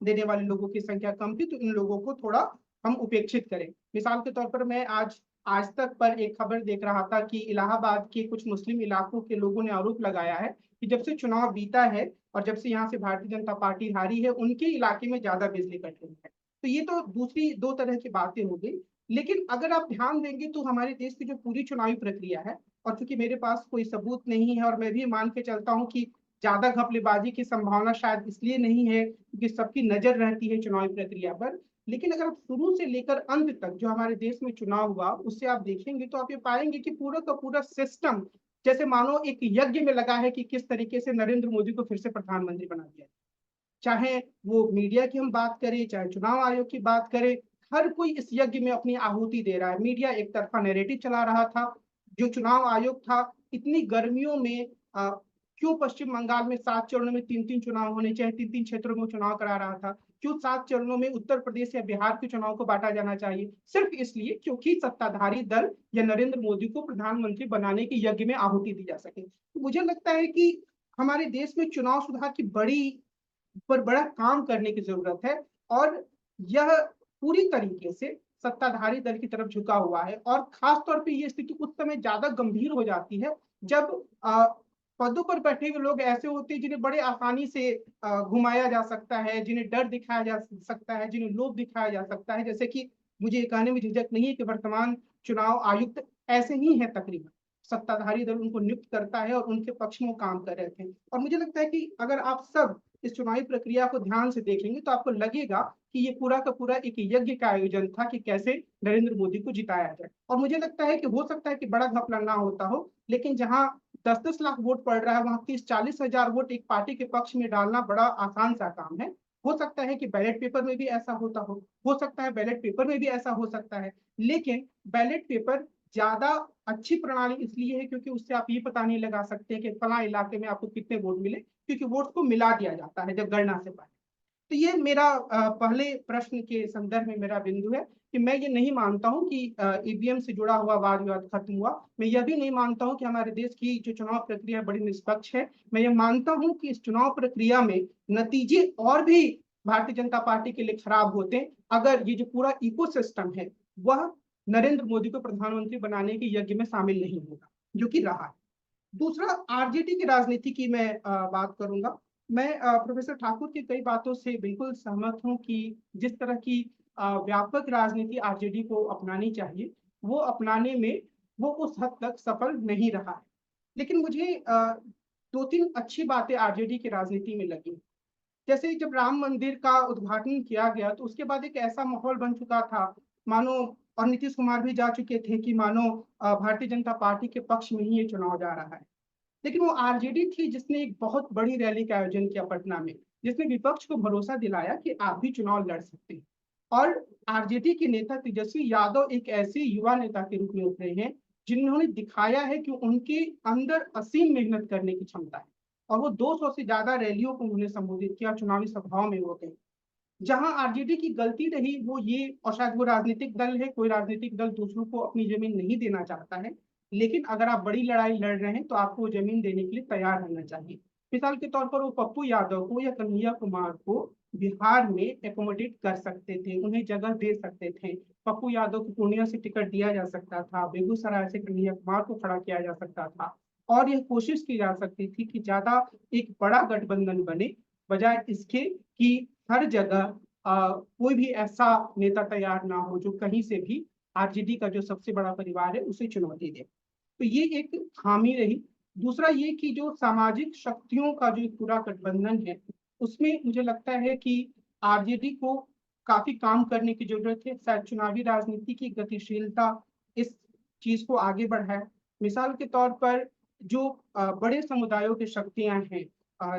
Speaker 3: देने वाले लोगों की संख्या कम थी, तो इन लोगों को थोड़ा हम उपेक्षित करें। मिसाल के तौर पर मैं आज तक पर एक खबर देख रहा था कि इलाहाबाद के कुछ मुस्लिम इलाकों के लोगों ने आरोप लगाया है कि जब से चुनाव बीता है और जब से यहाँ से भारतीय जनता पार्टी हारी है, उनके इलाके में ज्यादा बिजली कट रही है। तो ये तो दूसरी दो तरह की बातें हो गई। लेकिन अगर आप ध्यान देंगे तो हमारे देश की जो पूरी चुनावी प्रक्रिया है, और चूंकि मेरे पास कोई सबूत नहीं है और मैं भी मान के चलता हूँ कि ज्यादा घपलेबाजी की संभावना शायद इसलिए नहीं है क्योंकि सबकी नजर रहती है चुनावी प्रक्रिया पर, लेकिन अगर आप शुरू से लेकर अंत तक जो हमारे देश में चुनाव हुआ उससे आप देखेंगे तो आप ये पाएंगे कि पूरा का पूरा सिस्टम जैसे मानो एक यज्ञ में लगा है कि किस तरीके से नरेंद्र मोदी को फिर से प्रधानमंत्री बना दिया। चाहे वो मीडिया की हम बात करें, चाहे चुनाव आयोग की बात करें, हर कोई इस यज्ञ में अपनी आहुति दे रहा है। मीडिया एक तरफा नैरेटिव चला रहा था, जो चुनाव आयोग था इतनी गर्मियों में क्यों पश्चिम बंगाल में 7 चरणों में 3-3 चुनाव होने चाहिए, 3-3 क्षेत्रों में चुनाव करा रहा था, क्यों 7 चरणों में उत्तर प्रदेश या बिहार के चुनाव को बांटा जाना चाहिए, सिर्फ इसलिए क्योंकि सत्ताधारी दल या नरेंद्र मोदी को प्रधानमंत्री बनाने के यज्ञ में आहुति दी जा सके। तो मुझे लगता है कि हमारे देश में चुनाव सुधार की बड़ा काम करने की जरूरत है, और यह पूरी तरीके से सत्ताधारी दल की तरफ झुका हुआ है। और खास तौर पे ये स्थिति उस समय ज्यादा गंभीर हो जाती है जब पदों पर बैठे हुए लोग ऐसे होते हैं जिन्हें बड़े आसानी से घुमाया जा सकता है, जिन्हें डर दिखाया जा सकता है, जिन्हें लोभ दिखाया जा सकता है। जैसे कि मुझे ये कहने में झिझक नहीं है कि वर्तमान चुनाव आयुक्त ऐसे ही हैं तकरीबन। सत्ताधारी दल उनको नियुक्त करता है और उनके पक्ष में वो काम कर रहे थे। और मुझे लगता है कि अगर आप सब इस चुनावी प्रक्रिया को ध्यान से देखेंगे तो आपको लगेगा कि ये पूरा का पूरा एक यज्ञ का आयोजन था कि कैसे नरेंद्र मोदी को जिताया जाए। और मुझे लगता है कि हो सकता है कि बड़ा घपला ना होता हो, लेकिन जहां 10-10 लाख वोट पड़ रहा है वहां 30-40 हजार वोट एक पार्टी के पक्ष में डालना बड़ा आसान सा काम है। हो सकता है कि बैलेट पेपर में भी ऐसा होता हो सकता है बैलेट पेपर में भी ऐसा हो सकता है। लेकिन बैलेट पेपर ज्यादा अच्छी प्रणाली इसलिए है क्योंकि उससे आप ये पता नहीं लगा सकते कि फला इलाके में आपको कितने वोट मिले, क्योंकि वोट को मिला दिया जाता है जब गणना से पहले। तो ये मेरा पहले प्रश्न के संदर्भ में मेरा बिंदु है कि मैं ये नहीं मानता हूं कि ईवीएम से जुड़ा हुआ वाद विवाद खत्म हुआ। मैं यह भी नहीं मानता हूं कि हमारे देश की जो चुनाव प्रक्रिया बड़ी निष्पक्ष है। मैं ये मानता हूं कि इस चुनाव प्रक्रिया में नतीजे और भी भारतीय जनता पार्टी के लिए खराब होते हैं अगर ये जो पूरा इकोसिस्टम है वह नरेंद्र मोदी को प्रधानमंत्री बनाने के यज्ञ में शामिल नहीं होगा, जो कि रहा है। दूसरा, आरजेडी की राजनीति की मैं बात करूंगा। मैं प्रोफेसर ठाकुर की कई बातों से बिल्कुल सहमत हूं कि जिस तरह की व्यापक राजनीति आरजेडी को अपनानी चाहिए वो अपनाने में वो उस हद तक सफल नहीं रहा है। लेकिन मुझे 2-3 अच्छी बातें आरजेडी की राजनीति में लगी। जैसे जब राम मंदिर का उद्घाटन किया गया तो उसके बाद एक ऐसा माहौल बन चुका था मानो, और नीतीश कुमार भी जा चुके थे कि मानो भारतीय जनता पार्टी के पक्ष में ही ये चुनाव जा रहा है। लेकिन वो आरजेडी थी जिसने एक बहुत बड़ी रैली का आयोजन किया पटना में, जिसने विपक्ष को भरोसा दिलाया कि आप भी चुनाव लड़ सकते हैं। और आरजेडी के नेता तेजस्वी यादव एक ऐसे युवा नेता के रूप में उभरे हैं जिन्होंने दिखाया है कि उनके अंदर असीम मेहनत करने की क्षमता है। और वो 200 से ज्यादा रैलियों को उन्होंने संबोधित किया, चुनावी सभाओं में वो गए। जहां आरजेडी की गलती रही वो ये, और शायद वो राजनीतिक दल है, कोई राजनीतिक दल दूसरों को अपनी जमीन नहीं देना चाहता है, लेकिन अगर आप बड़ी लड़ाई लड़ रहे हैं तो आपको जमीन देने के लिए तैयार रहना चाहिए। मिसाल के तौर पर वो पप्पू यादव को या कन्हैया कुमार को बिहार में एकोमोडेट कर सकते थे, उन्हें जगह दे सकते थे। पप्पू यादव को पूर्णिया से टिकट दिया जा सकता था, बेगूसराय से कन्हैया कुमार को खड़ा किया जा सकता था, और यह कोशिश की जा सकती थी कि ज्यादा एक बड़ा गठबंधन बने, बजाय इसके कि हर जगह कोई भी ऐसा नेता तैयार ना हो जो कहीं से भी आरजेडी का जो सबसे बड़ा परिवार है उसे चुनौती दे। तो ये एक खामी रही। दूसरा ये कि जो सामाजिक शक्तियों का जो पूरा गठबंधन है उसमें मुझे लगता है कि आरजेडी को काफी काम करने की जरूरत है। शायद चुनावी राजनीति की गतिशीलता इस चीज को आगे बढ़ाए। मिसाल के तौर पर जो बड़े समुदायों की शक्तियां हैं,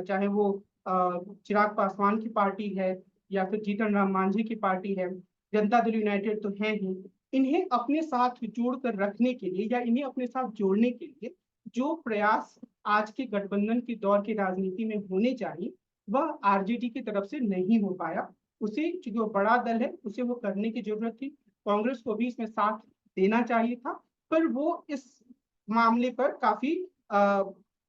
Speaker 3: चाहे वो चिराग पासवान की पार्टी है या फिर जीतन राम मांझी की पार्टी है, जनता दल यूनाइटेड तो है ही, इन्हें अपने साथ जोड़ कर रखने के लिए या इन्हें अपने साथ जोड़ने के लिए जो प्रयास आज के गठबंधन की दौर की राजनीति में होने चाहिए वह आरजेडी की तरफ से नहीं हो पाया। उसे जो बड़ा दल है उसे वो करने की जरूरत थी। कांग्रेस को भी इसमें साथ देना चाहिए था, पर वो इस मामले पर काफी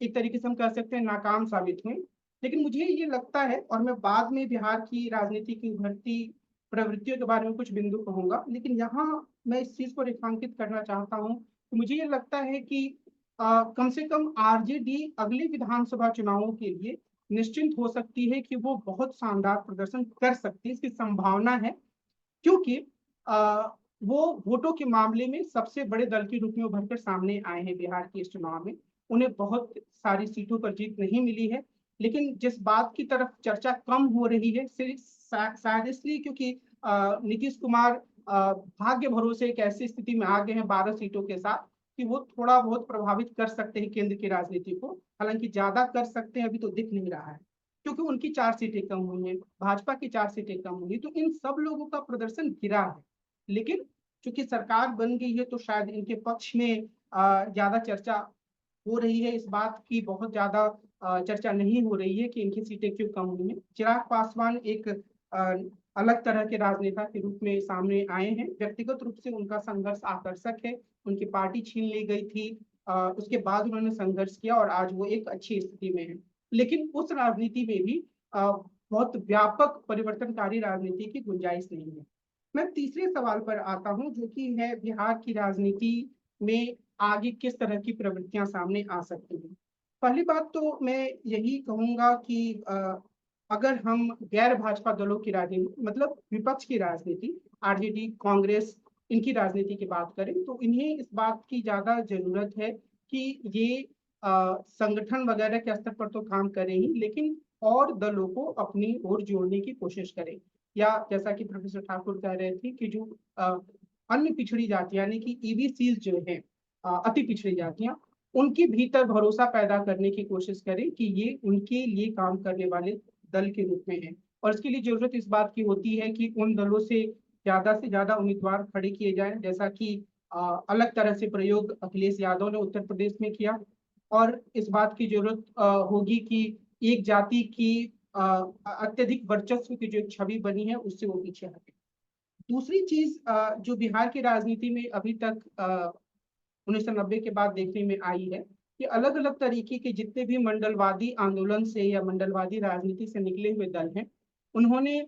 Speaker 3: एक तरीके से हम कह सकते हैं नाकाम साबित हुए। लेकिन मुझे ये लगता है, और मैं बाद में बिहार की राजनीति की उभरती प्रवृत्तियों के बारे में कुछ बिंदु कहूंगा, लेकिन यहाँ मैं इस चीज को रेखांकित करना चाहता हूँ कि मुझे ये लगता है कि कम से कम आरजेडी अगले विधानसभा चुनावों के लिए निश्चिंत हो सकती है कि वो बहुत शानदार प्रदर्शन कर सकती है, इसकी संभावना है। क्योंकि वो वोटों के मामले में सबसे बड़े दल के रूप में उभर कर सामने आए हैं बिहार के इस चुनाव में। उन्हें बहुत सारी सीटों पर जीत नहीं मिली है, लेकिन जिस बात की तरफ चर्चा कम हो रही है सिर्फ शायद इसलिए क्योंकि नीतीश कुमार भाग्य भरोसे एक ऐसी स्थिति में आ गए हैं 12 सीटों के साथ कि वो थोड़ा बहुत प्रभावित कर सकते हैं केंद्र की राजनीति को। हालांकि ज्यादा कर सकते हैं अभी तो दिख नहीं रहा है, क्योंकि उनकी 4 सीटें कम हुई हैं, भाजपा की 4 सीटें कम हुई, तो इन सब लोगों का प्रदर्शन गिरा है। लेकिन चूंकि सरकार बन गई है तो शायद इनके पक्ष में ज्यादा चर्चा हो रही है, इस बात की बहुत ज्यादा चर्चा नहीं हो रही है कि इनकी सीटें क्यों कम हुई हैं। चिराग पासवान एक अलग तरह के राजनेता के रूप में सामने आए हैं। व्यक्तिगत रूप से उनका संघर्ष आकर्षक है, उनकी पार्टी छीन ली गई थी, उसके बाद उन्होंने संघर्ष किया और आज वो एक अच्छी स्थिति में है। लेकिन उस राजनीति में भी बहुत व्यापक परिवर्तनकारी राजनीति की गुंजाइश नहीं है। मैं तीसरे सवाल पर आता हूं जो कि है बिहार की राजनीति में आगे किस तरह की प्रवृत्तियां सामने आ सकती हैं। पहली बात तो मैं यही कहूंगा कि अगर हम गैर भाजपा दलों की राजनीति, मतलब विपक्ष की राजनीति, आरजेडी, कांग्रेस, इनकी राजनीति की बात करें, तो इन्हें इस बात की ज्यादा जरूरत है कि ये संगठन वगैरह के स्तर पर तो काम करें ही, लेकिन और दलों को अपनी ओर जोड़ने की कोशिश करें। या जैसा कि प्रोफेसर ठाकुर कह रहे थे कि जो अन्य पिछड़ी जातियां यानी कि ईबीसी जो है, अति पिछड़ी जातियां, उनके भीतर भरोसा पैदा करने की कोशिश करें कि ये उनके लिए काम करने वाले दल के रूप में है। और इसके लिए जरूरत इस बात की होती है कि उन दलों से ज्यादा उम्मीदवार खड़े किए जाएं, जैसा कि अलग तरह से प्रयोग अखिलेश यादव ने उत्तर प्रदेश में किया। और इस बात की जरूरत होगी कि एक जाति की अत्यधिक वर्चस्व की जो एक छवि बनी है उससे वो पीछे हटे। दूसरी चीज जो बिहार की राजनीति में अभी तक 1990 के बाद देखने में आई है कि अलग अलग तरीके के जितने भी मंडलवादी आंदोलन से या मंडलवादी राजनीति से निकले हुए दल हैं, उन्होंने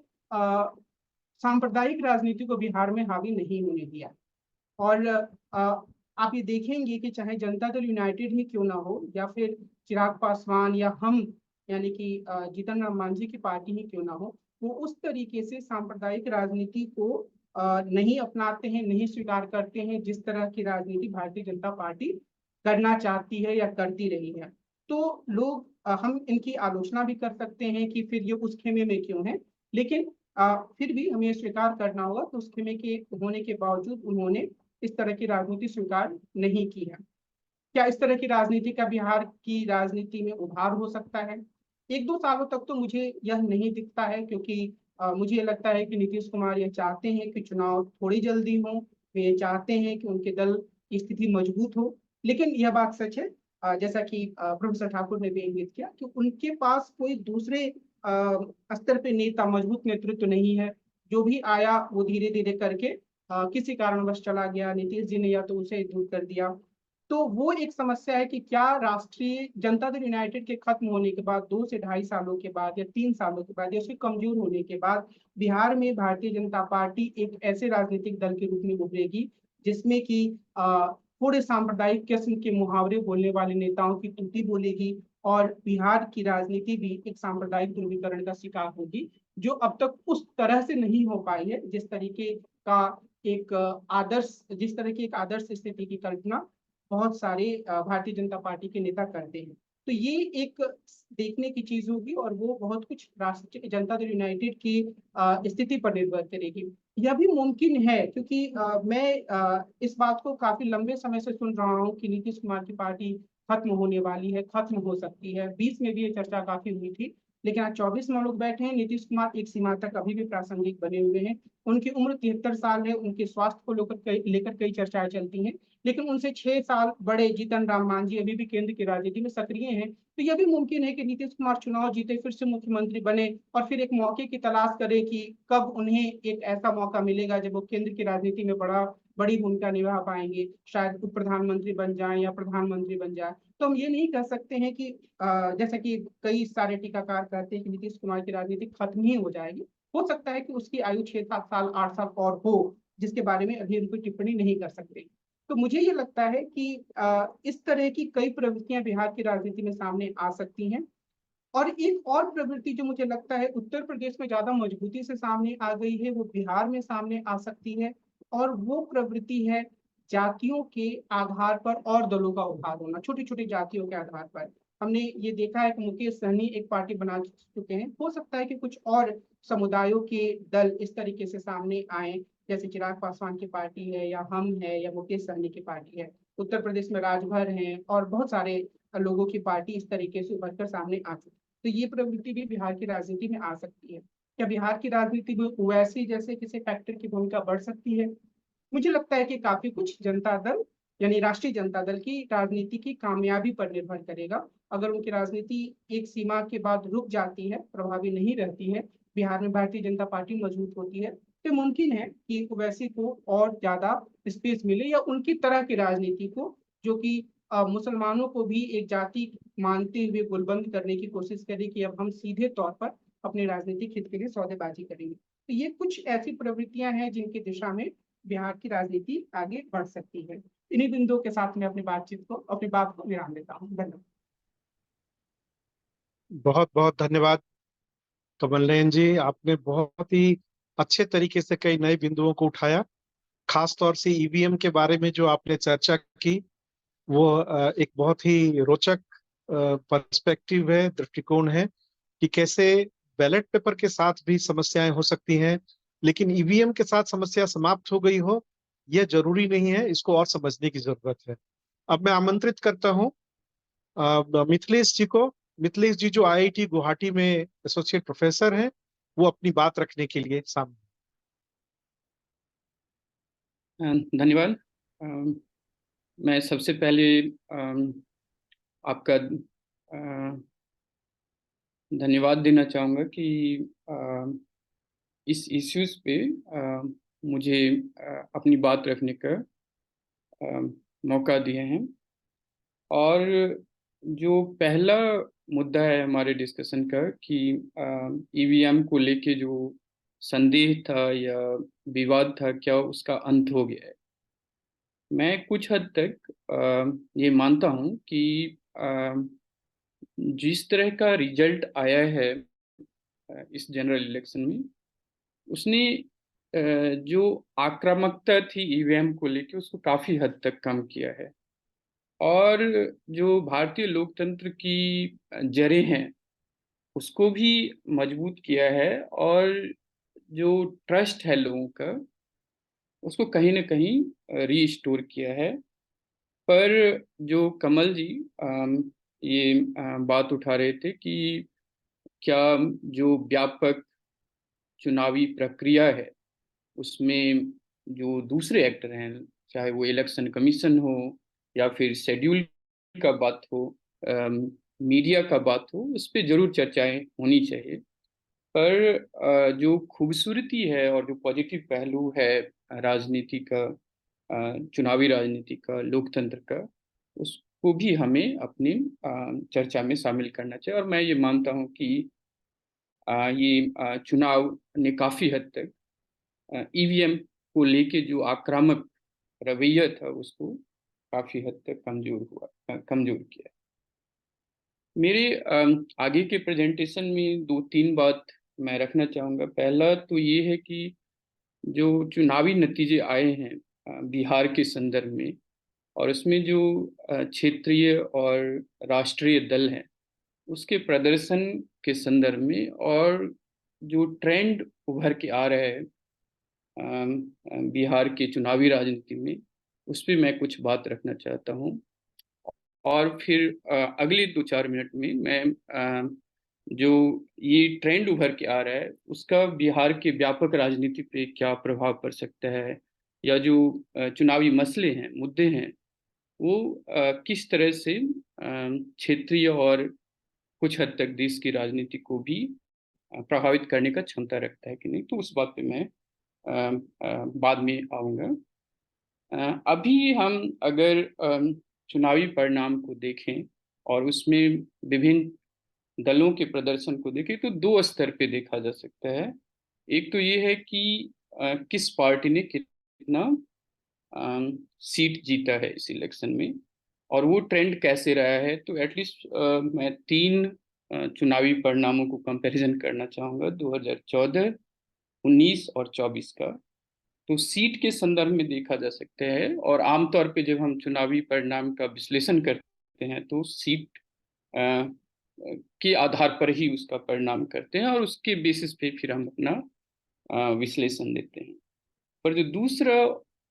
Speaker 3: सांप्रदायिक राजनीति को बिहार में हावी नहीं होने दिया। और आप ये देखेंगे कि चाहे जनता दल यूनाइटेड ही क्यों ना हो, या फिर चिराग पासवान या हम यानी कि जीतन राम मांझी की पार्टी ही क्यों ना हो, वो उस तरीके से सांप्रदायिक राजनीति को नहीं अपनाते हैं, नहीं स्वीकार करते हैं जिस तरह की राजनीति भारतीय जनता पार्टी करना चाहती है या करती रही है। तो लोग हम इनकी आलोचना भी कर सकते हैं कि फिर ये उस खेमे में क्यों है, लेकिन फिर भी हमें स्वीकार करना होगा कि उस खेमे के होने के बावजूद उन्होंने इस तरह की राजनीति स्वीकार नहीं की है। क्या इस तरह की राजनीति का बिहार की राजनीति में उभार हो सकता है? 1-2 सालों तक तो मुझे यह नहीं दिखता है, क्योंकि मुझे लगता है कि नीतीश कुमार ये चाहते हैं कि चुनाव थोड़ी जल्दी हो, वे चाहते हैं कि उनके दल की स्थिति मजबूत हो। लेकिन यह बात सच है, जैसा कि प्रोफेसर ठाकुर ने भी इंगित किया, कि उनके पास कोई दूसरे स्तर पे नेता, मजबूत नेतृत्व नहीं है। जो भी आया वो धीरे धीरे करके किसी कारणवश चला गया, नीतीश जी ने या तो उसे दूर कर दिया। तो वो एक समस्या है कि क्या राष्ट्रीय जनता दल यूनाइटेड के खत्म होने के बाद 2 से 2.5 सालों के बाद या 3 सालों के बाद या उसके कमजोर होने के बाद बिहार में भारतीय जनता पार्टी एक ऐसे राजनीतिक दल के रूप में उभरेगी जिसमें कि थोड़े सांप्रदायिक किस्म के मुहावरे बोलने वाले नेताओं की तुलती बोलेगी, और बिहार की राजनीति भी एक सांप्रदायिक ध्रुवीकरण का शिकार होगी, जो अब तक उस तरह से नहीं हो पाई है जिस तरीके का एक आदर्श जिस तरह की एक आदर्श स्थिति की कल्पना बहुत सारे भारतीय जनता पार्टी के नेता करते हैं। तो ये एक देखने की चीज होगी, और वो बहुत कुछ राष्ट्रीय जनता दल यूनाइटेड की स्थिति पर निर्भर करेगी। यह भी मुमकिन है क्योंकि मैं इस बात को काफी लंबे समय से सुन रहा हूँ कि नीतीश कुमार की पार्टी खत्म होने वाली है, खत्म हो सकती है। 20 में भी ये चर्चा काफी हुई थी, लेकिन आज 24 में लोग बैठे हैं। नीतीश कुमार एक सीमा तक अभी भी प्रासंगिक बने हुए हैं। उनकी उम्र 73 साल है, उनके स्वास्थ्य को लेकर कई चर्चाएं चलती हैं, लेकिन उनसे 6 साल बड़े जीतन राम मांझी अभी भी केंद्र की राजनीति में सक्रिय हैं। तो यह भी मुमकिन है कि नीतीश कुमार चुनाव जीते, फिर से मुख्यमंत्री बने, और फिर एक मौके की तलाश करे कि कब उन्हें एक ऐसा मौका मिलेगा जब वो केंद्र की राजनीति में बड़ी भूमिका निभा पाएंगे, शायद उप प्रधानमंत्री बन जाए या प्रधानमंत्री बन जाए। तो हम ये नहीं कह सकते हैं कि जैसा कि कई सारे टीकाकार कहते हैं कि नीतीश कुमार की राजनीति खत्म ही हो जाएगी। हो सकता है कि उसकी आयु 6-7 साल 8 साल और हो, जिसके बारे में अभी हम कोई टिप्पणी नहीं कर सकते। तो मुझे ये लगता है कि इस तरह की कई प्रवृत्तियां बिहार की राजनीति में सामने आ सकती हैं। और एक और प्रवृत्ति जो मुझे लगता है उत्तर प्रदेश में ज्यादा मजबूती से सामने आ गई है, वो बिहार में सामने आ सकती है। और वो प्रवृत्ति है जातियों के आधार पर और दलों का उभार होना, छोटी छोटी जातियों के आधार पर। हमने ये देखा है कि मुकेश सहनी एक पार्टी बना चुके हैं। हो सकता है कि कुछ और समुदायों के दल इस तरीके से सामने आए, जैसे चिराग पासवान की पार्टी है, या हम है, या मुकेश सहनी की पार्टी है। उत्तर प्रदेश में राजभर हैं और बहुत सारे लोगों की पार्टी इस तरीके से उभर कर सामने आ चुकी है। तो ये प्रवृत्ति भी बिहार की राजनीति में आ सकती है। क्या बिहार की राजनीति में ओवैसी जैसे किसी फैक्टर की भूमिका बढ़ सकती है? मुझे लगता है कि काफी कुछ जनता दल यानी राष्ट्रीय जनता दल की राजनीति की कामयाबी पर निर्भर करेगा। अगर उनकी राजनीति एक सीमा के बाद रुक जाती है, प्रभावी नहीं रहती है, बिहार में भारतीय जनता पार्टी मजबूत होती है, तो मुमकिन है कि ओवैसी को और ज्यादा स्पेस मिले, या उनकी तरह की राजनीति को, जो कि मुसलमानों को भी एक जाति मानते हुए गुलबंद करने की कोशिश करे कि अब हम सीधे तौर पर अपने राजनीतिक हित के लिए सौदेबाजी करेंगे। तो ये कुछ ऐसी प्रवृत्तियां हैं जिनकी दिशा में बिहार की राजनीति आगे बढ़ सकती है। इन्हीं बिंदुओं के साथ मैं अपनी बात को विराम देता हूँ। धन्यवाद।
Speaker 1: बहुत बहुत धन्यवाद कमल नयन जी। आपने बहुत ही अच्छे तरीके से कई नए बिंदुओं को उठाया। खास तौर से ईवीएम के बारे में जो आपने चर्चा की, वो एक बहुत ही रोचक पर्सपेक्टिव है, दृष्टिकोण है कि कैसे बैलेट पेपर के साथ भी समस्याएं हो सकती हैं, लेकिन ईवीएम के साथ समस्या समाप्त हो गई हो यह जरूरी नहीं है। इसको और समझने की जरूरत है। अब मैं आमंत्रित करता हूं मिथिलेश जी को। मिथिलेश जी जो आईआईटी गुवाहाटी में एसोसिएट प्रोफेसर हैं, वो अपनी बात रखने के लिए सामने।
Speaker 4: धन्यवाद। मैं सबसे पहले आपका धन्यवाद देना चाहूँगा कि इस इश्यूज पे मुझे अपनी बात रखने का मौका दिए हैं। और जो पहला मुद्दा है हमारे डिस्कशन का कि ईवीएम को लेके जो संदेह था या विवाद था, क्या उसका अंत हो गया है। मैं कुछ हद तक ये मानता हूँ कि जिस तरह का रिजल्ट आया है इस जनरल इलेक्शन में, उसने जो आक्रामकता थी ईवीएम को लेके उसको काफी हद तक कम किया है। और जो भारतीय लोकतंत्र की जड़ें हैं उसको भी मजबूत किया है। और जो ट्रस्ट है लोगों का उसको कहीं ना कहीं रीस्टोर किया है। पर जो कमल जी ये बात उठा रहे थे कि क्या जो व्यापक चुनावी प्रक्रिया है उसमें जो दूसरे एक्टर हैं, चाहे वो इलेक्शन कमीशन हो या फिर शेड्यूल का बात हो, मीडिया का बात हो, उस पर जरूर चर्चाएं होनी चाहिए। पर जो खूबसूरती है और जो पॉजिटिव पहलू है राजनीति का, चुनावी राजनीति का, लोकतंत्र का, उसको भी हमें अपनी चर्चा में शामिल करना चाहिए। और मैं ये मानता हूँ कि ये चुनाव ने काफी हद तक ईवीएम को लेके जो आक्रामक रवैया था उसको काफी हद तक कमजोर किया। मेरे आगे के प्रेजेंटेशन में दो तीन बात मैं रखना चाहूँगा। पहला तो ये है कि जो चुनावी नतीजे आए हैं बिहार के संदर्भ में, और उसमें जो क्षेत्रीय और राष्ट्रीय दल हैं उसके प्रदर्शन के संदर्भ में, और जो ट्रेंड उभर के आ रहा है बिहार के चुनावी राजनीति में, उस पर मैं कुछ बात रखना चाहता हूँ। और फिर अगले 2-4 मिनट में मैं जो ये ट्रेंड उभर के आ रहा है उसका बिहार के व्यापक राजनीति पे क्या प्रभाव पड़ सकता है, या जो चुनावी मसले हैं, मुद्दे हैं, वो किस तरह से क्षेत्रीय और कुछ हद तक देश की राजनीति को भी प्रभावित करने का क्षमता रखता है कि नहीं, तो उस बात पे मैं बाद में आऊँगा। अभी हम अगर चुनावी परिणाम को देखें और उसमें विभिन्न दलों के प्रदर्शन को देखें तो दो स्तर पे देखा जा सकता है। एक तो ये है कि किस पार्टी ने कितना सीट जीता है इस इलेक्शन में, और वो ट्रेंड कैसे रहा है। तो एटलीस्ट मैं 3 चुनावी परिणामों को कंपैरिजन करना चाहूँगा, 2014, 19 और 24 का। तो सीट के संदर्भ में देखा जा सकता है, और आमतौर पे जब हम चुनावी परिणाम का विश्लेषण करते हैं तो सीट अ, के आधार पर ही उसका परिणाम करते हैं, और उसके बेसिस पे फिर हम अपना विश्लेषण देते हैं। पर जो दूसरा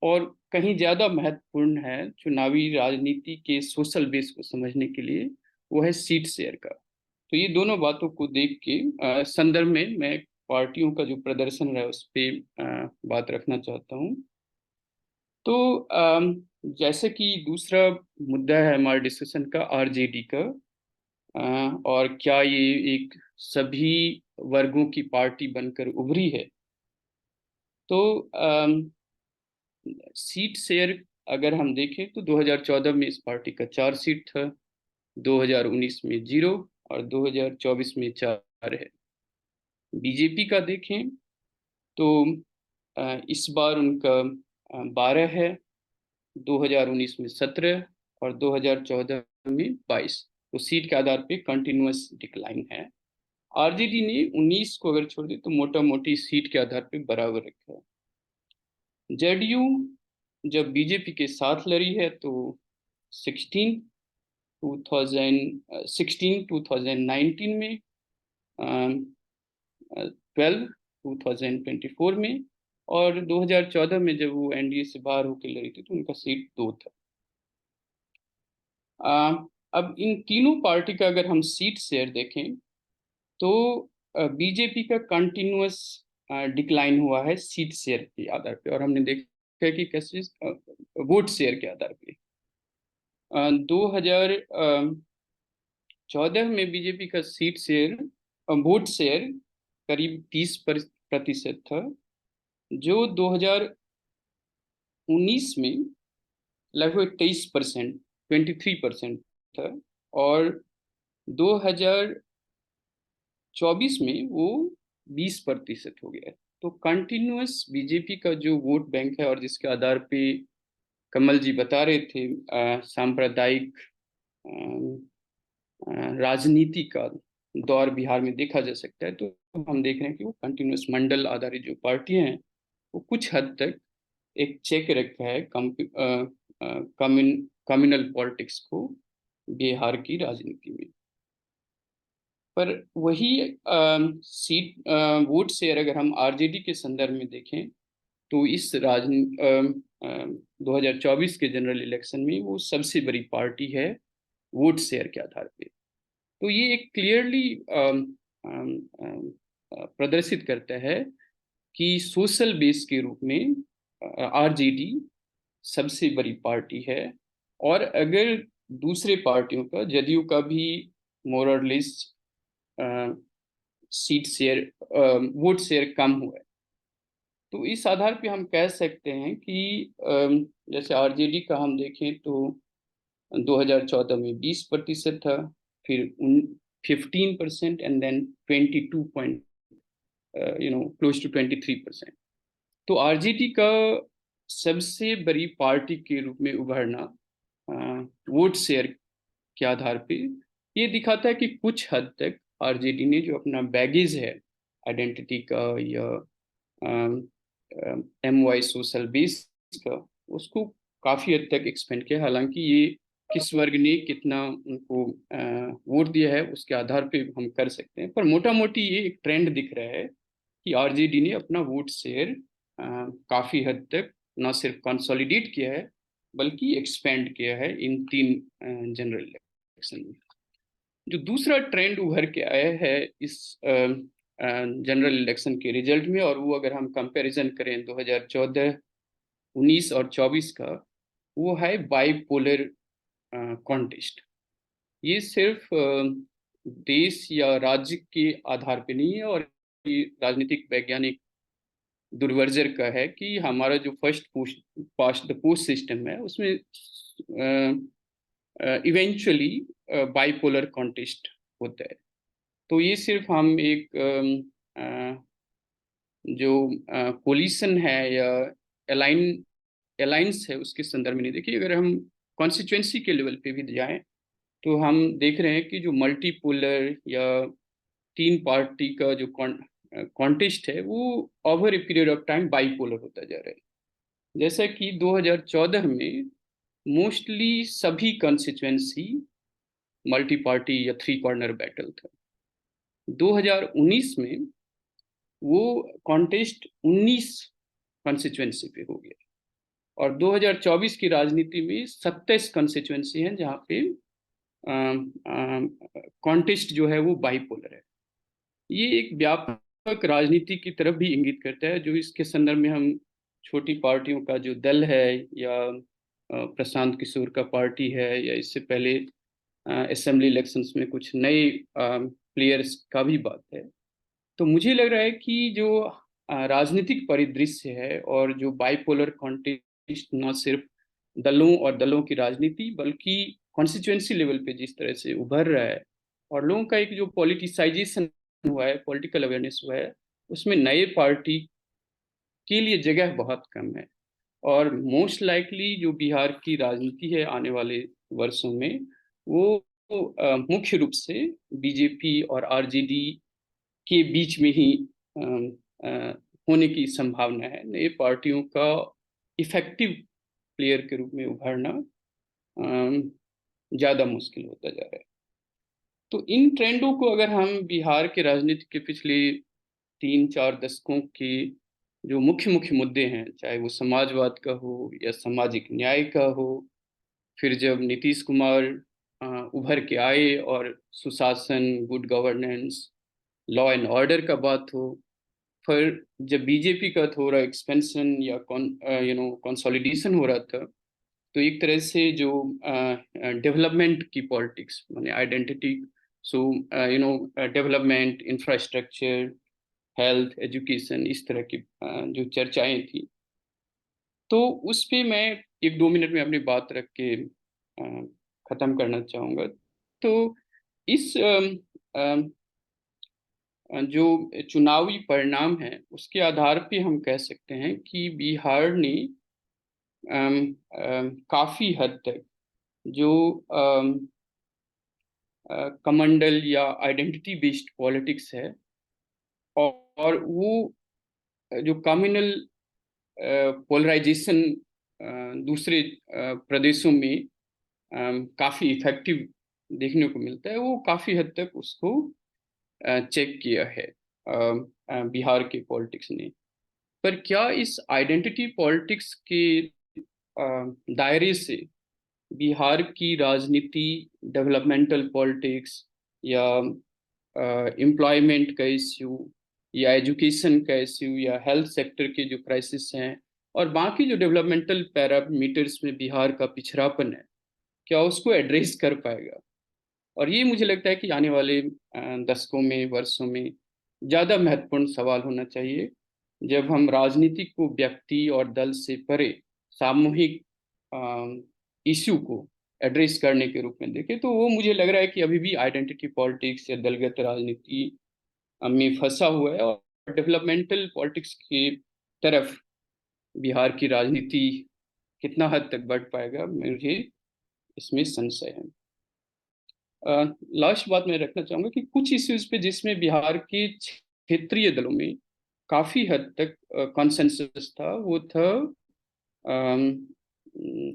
Speaker 4: और कहीं ज्यादा महत्वपूर्ण है चुनावी राजनीति के सोशल बेस को समझने के लिए, वो है सीट शेयर का। तो ये दोनों बातों को देख के संदर्भ में मैं पार्टियों का जो प्रदर्शन रहा है उस पर बात रखना चाहता हूँ। तो जैसे कि दूसरा मुद्दा है हमारे डिस्कशन का आरजेडी का, और क्या ये एक सभी वर्गों की पार्टी बनकर उभरी है। तो सीट शेयर अगर हम देखें तो 2014 में इस पार्टी का 4 सीट था, 2019 में 0, और 2024 में 4 है। बीजेपी का देखें तो इस बार उनका 12 है, 2019 में 17 और 2014 में 22। तो सीट के आधार पे कंटिन्यूअस डिक्लाइन है। आरजेडी ने 19 को अगर छोड़ दे तो मोटा मोटी सीट के आधार पे बराबर रखा है। जेडीयू जब बीजेपी के साथ लड़ी है तो 16 2019 में, 12 2024 में, और 2014 में जब वो एनडीए से बाहर होकर लड़ी थी तो उनका सीट 2 था। अब इन तीनों पार्टी का अगर हम सीट शेयर देखें तो बीजेपी का कंटिन्यूअस डिक्लाइन हुआ है सीट शेयर के आधार पे, और हमने देखा है कि कैसे वोट शेयर के आधार पे 2014 में बीजेपी का सीट शेयर, वोट शेयर करीब 30% था, जो 2019 में लगभग 23%, 23% था, और 2024 में वो 20% हो गया है। तो कंटिन्यूअस बीजेपी का जो वोट बैंक है, और जिसके आधार पे कमल जी बता रहे थे सांप्रदायिक राजनीति का दौर बिहार में देखा जा सकता है, तो हम देख रहे हैं कि वो कंटिन्यूअस मंडल आधारित जो पार्टियां हैं वो कुछ हद तक एक चेक रखा है कम्युनल पॉलिटिक्स को बिहार की राजनीति में। पर वही सीट वोट शेयर अगर हम आरजेडी के संदर्भ में देखें तो इस 2024 के जनरल इलेक्शन में वो सबसे बड़ी पार्टी है वोट शेयर के आधार पे। तो ये एक क्लियरली प्रदर्शित करता है कि सोशल बेस के रूप में आरजेडी सबसे बड़ी पार्टी है, और अगर दूसरे पार्टियों का, जदयू का भी मोर और less seat share, vote share कम हुआ है। तो इस आधार पे हम कह सकते हैं कि जैसे आरजेडी का हम देखें तो 2014 में 20% था, फिर 15% एंड देन 22 क्लोज टू 23%। तो आरजेडी का सबसे बड़ी पार्टी के रूप में उभरना वोट शेयर के आधार पे ये दिखाता है कि कुछ हद तक आरजेडी ने जो अपना बैगेज है आइडेंटिटी का या एमवाई सोशल बेस का, उसको काफी हद तक एक्सपेंड किया। हालांकि ये किस वर्ग ने कितना उनको वोट दिया है उसके आधार पे हम कर सकते हैं, पर मोटा मोटी ये एक ट्रेंड दिख रहा है कि आरजेडी ने अपना वोट शेयर काफी हद तक न सिर्फ कंसोलिडेट किया है बल्कि एक्सपेंड किया है इन 3 जनरल इलेक्शन में। जो दूसरा ट्रेंड उभर के आया है इस जनरल इलेक्शन के रिजल्ट में, और वो अगर हम कंपैरिजन करें 2014, 19 और 24 का, वो है बाइपोलर कॉन्टेस्ट। ये सिर्फ देश या राज्य के आधार पे नहीं है, और ये राजनीतिक वैज्ञानिक दुर्वर्जर का है कि हमारा जो first past the post system है उसमें इवेंचुअली बाइपोलर कॉन्टेस्ट होता है। तो ये सिर्फ हम एक जो कोलिशन है या अलायंस है उसके संदर्भ में नहीं। देखिए, अगर हम कॉन्स्टिट्यूएंसी के लेवल पे भी जाएं तो हम देख रहे हैं कि जो मल्टीपोलर या 3 पार्टी का जो कॉन्टेस्ट है वो over a period of time bipolar होता जा रहा है। जैसा कि 2014 में मोस्टली सभी कॉन्स्टिट्यूएंसी मल्टी पार्टी या 3 कॉर्नर बैटल था। 2019 में वो कॉन्टेस्ट 19 कॉन्स्टिट्यूएंसी पे हो गया, और 2024 की राजनीति में 27 कॉन्स्टिट्यूएंसी हैं जहाँ पे कॉन्टेस्ट जो है वो बाइपोलर है। ये एक व्यापक राजनीति की तरफ भी इंगित करता है, जो इसके संदर्भ में हम छोटी पार्टियों का जो दल है या प्रशांत किशोर का पार्टी है, या इससे पहले असेंबली इलेक्शंस में कुछ नए प्लेयर्स का भी बात है। तो मुझे लग रहा है कि जो राजनीतिक परिदृश्य है और जो बाइपोलर कॉन्टेस्ट न सिर्फ दलों और दलों की राजनीति बल्कि कॉन्स्टिट्यूएंसी लेवल पे जिस तरह से उभर रहा है, और लोगों का एक जो पॉलिटिसाइजेशन हुआ है, पॉलिटिकल अवेयरनेस हुआ है, उसमें नए पार्टी के लिए जगह बहुत कम है। और मोस्ट लाइकली जो बिहार की राजनीति है आने वाले वर्षों में वो मुख्य रूप से बीजेपी और आरजेडी के बीच में ही होने की संभावना है। नई पार्टियों का इफेक्टिव प्लेयर के रूप में उभरना ज़्यादा मुश्किल होता जा रहा है। तो इन ट्रेंडों को अगर हम बिहार के राजनीति के पिछले 3-4 दशकों के जो मुख्य मुख्य मुद्दे हैं, चाहे वो समाजवाद का हो या सामाजिक न्याय का हो, फिर जब नीतीश कुमार उभर के आए और सुशासन, good governance, law and order का बात हो, फिर जब बीजेपी का थोड़ा एक्सपेंशन या कंसोलिडेशन हो रहा था, तो एक तरह से जो डेवलपमेंट की पॉलिटिक्स माने आइडेंटिटी, सो डेवलपमेंट, इंफ्रास्ट्रक्चर, हेल्थ, एजुकेशन, इस तरह की जो चर्चाएं थी, तो उस पे मैं 1-2 मिनट में अपनी बात रख के ख़त्म करना चाहूँगा। तो इस जो चुनावी परिणाम है उसके आधार पे हम कह सकते हैं कि बिहार ने काफ़ी हद तक जो कमंडल या आइडेंटिटी बेस्ड पॉलिटिक्स है और वो जो कम्युनल पोलराइजेशन दूसरे प्रदेशों में काफ़ी इफेक्टिव देखने को मिलता है, वो काफ़ी हद तक उसको चेक किया है बिहार के पॉलिटिक्स ने। पर क्या इस आइडेंटिटी पॉलिटिक्स के दायरे से बिहार की राजनीति, डेवलपमेंटल पॉलिटिक्स या एम्प्लॉयमेंट का इश्यू या एजुकेशन का इश्यू या हेल्थ सेक्टर के जो क्राइसिस हैं और बाकी जो डेवलपमेंटल पैरामीटर्स में बिहार का पिछड़ापन है, क्या उसको एड्रेस कर पाएगा? और ये मुझे लगता है कि आने वाले दशकों में, वर्षों में ज़्यादा महत्वपूर्ण सवाल होना चाहिए, जब हम राजनीति को व्यक्ति और दल से परे सामूहिक इश्यू को एड्रेस करने के रूप में देखें। तो वो मुझे लग रहा है कि अभी भी आइडेंटिटी पॉलिटिक्स या दलगत राजनीति में फंसा हुआ है और डेवलपमेंटल पॉलिटिक्स की तरफ बिहार की राजनीति कितना हद तक बढ़ पाएगा, मुझे इसमें संशय है। लास्ट बात मैं रखना चाहूँगा कि कुछ इश्यूज पे जिसमें बिहार के क्षेत्रीय दलों में काफ़ी हद तक कॉन्सेंसस था, वो था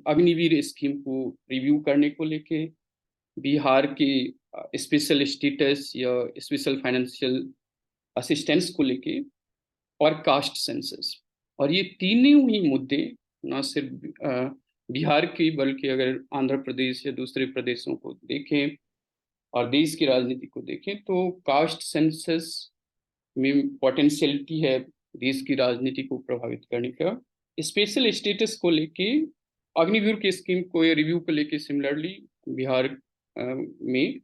Speaker 4: अग्निवीर स्कीम को रिव्यू करने को लेके, बिहार के स्पेशल स्टेटस या स्पेशल फाइनेंशियल असिस्टेंस को लेके, और कास्ट सेंसस। और ये तीनों ही मुद्दे न सिर्फ बिहार की बल्कि अगर आंध्र प्रदेश या दूसरे प्रदेशों को देखें और देश की राजनीति को देखें, तो कास्ट सेंसस में पोटेंशियलिटी है देश की राजनीति को प्रभावित करने का। स्पेशल स्टेटस को लेके, अग्निवीर की स्कीम को या रिव्यू को लेके सिमिलरली बिहार में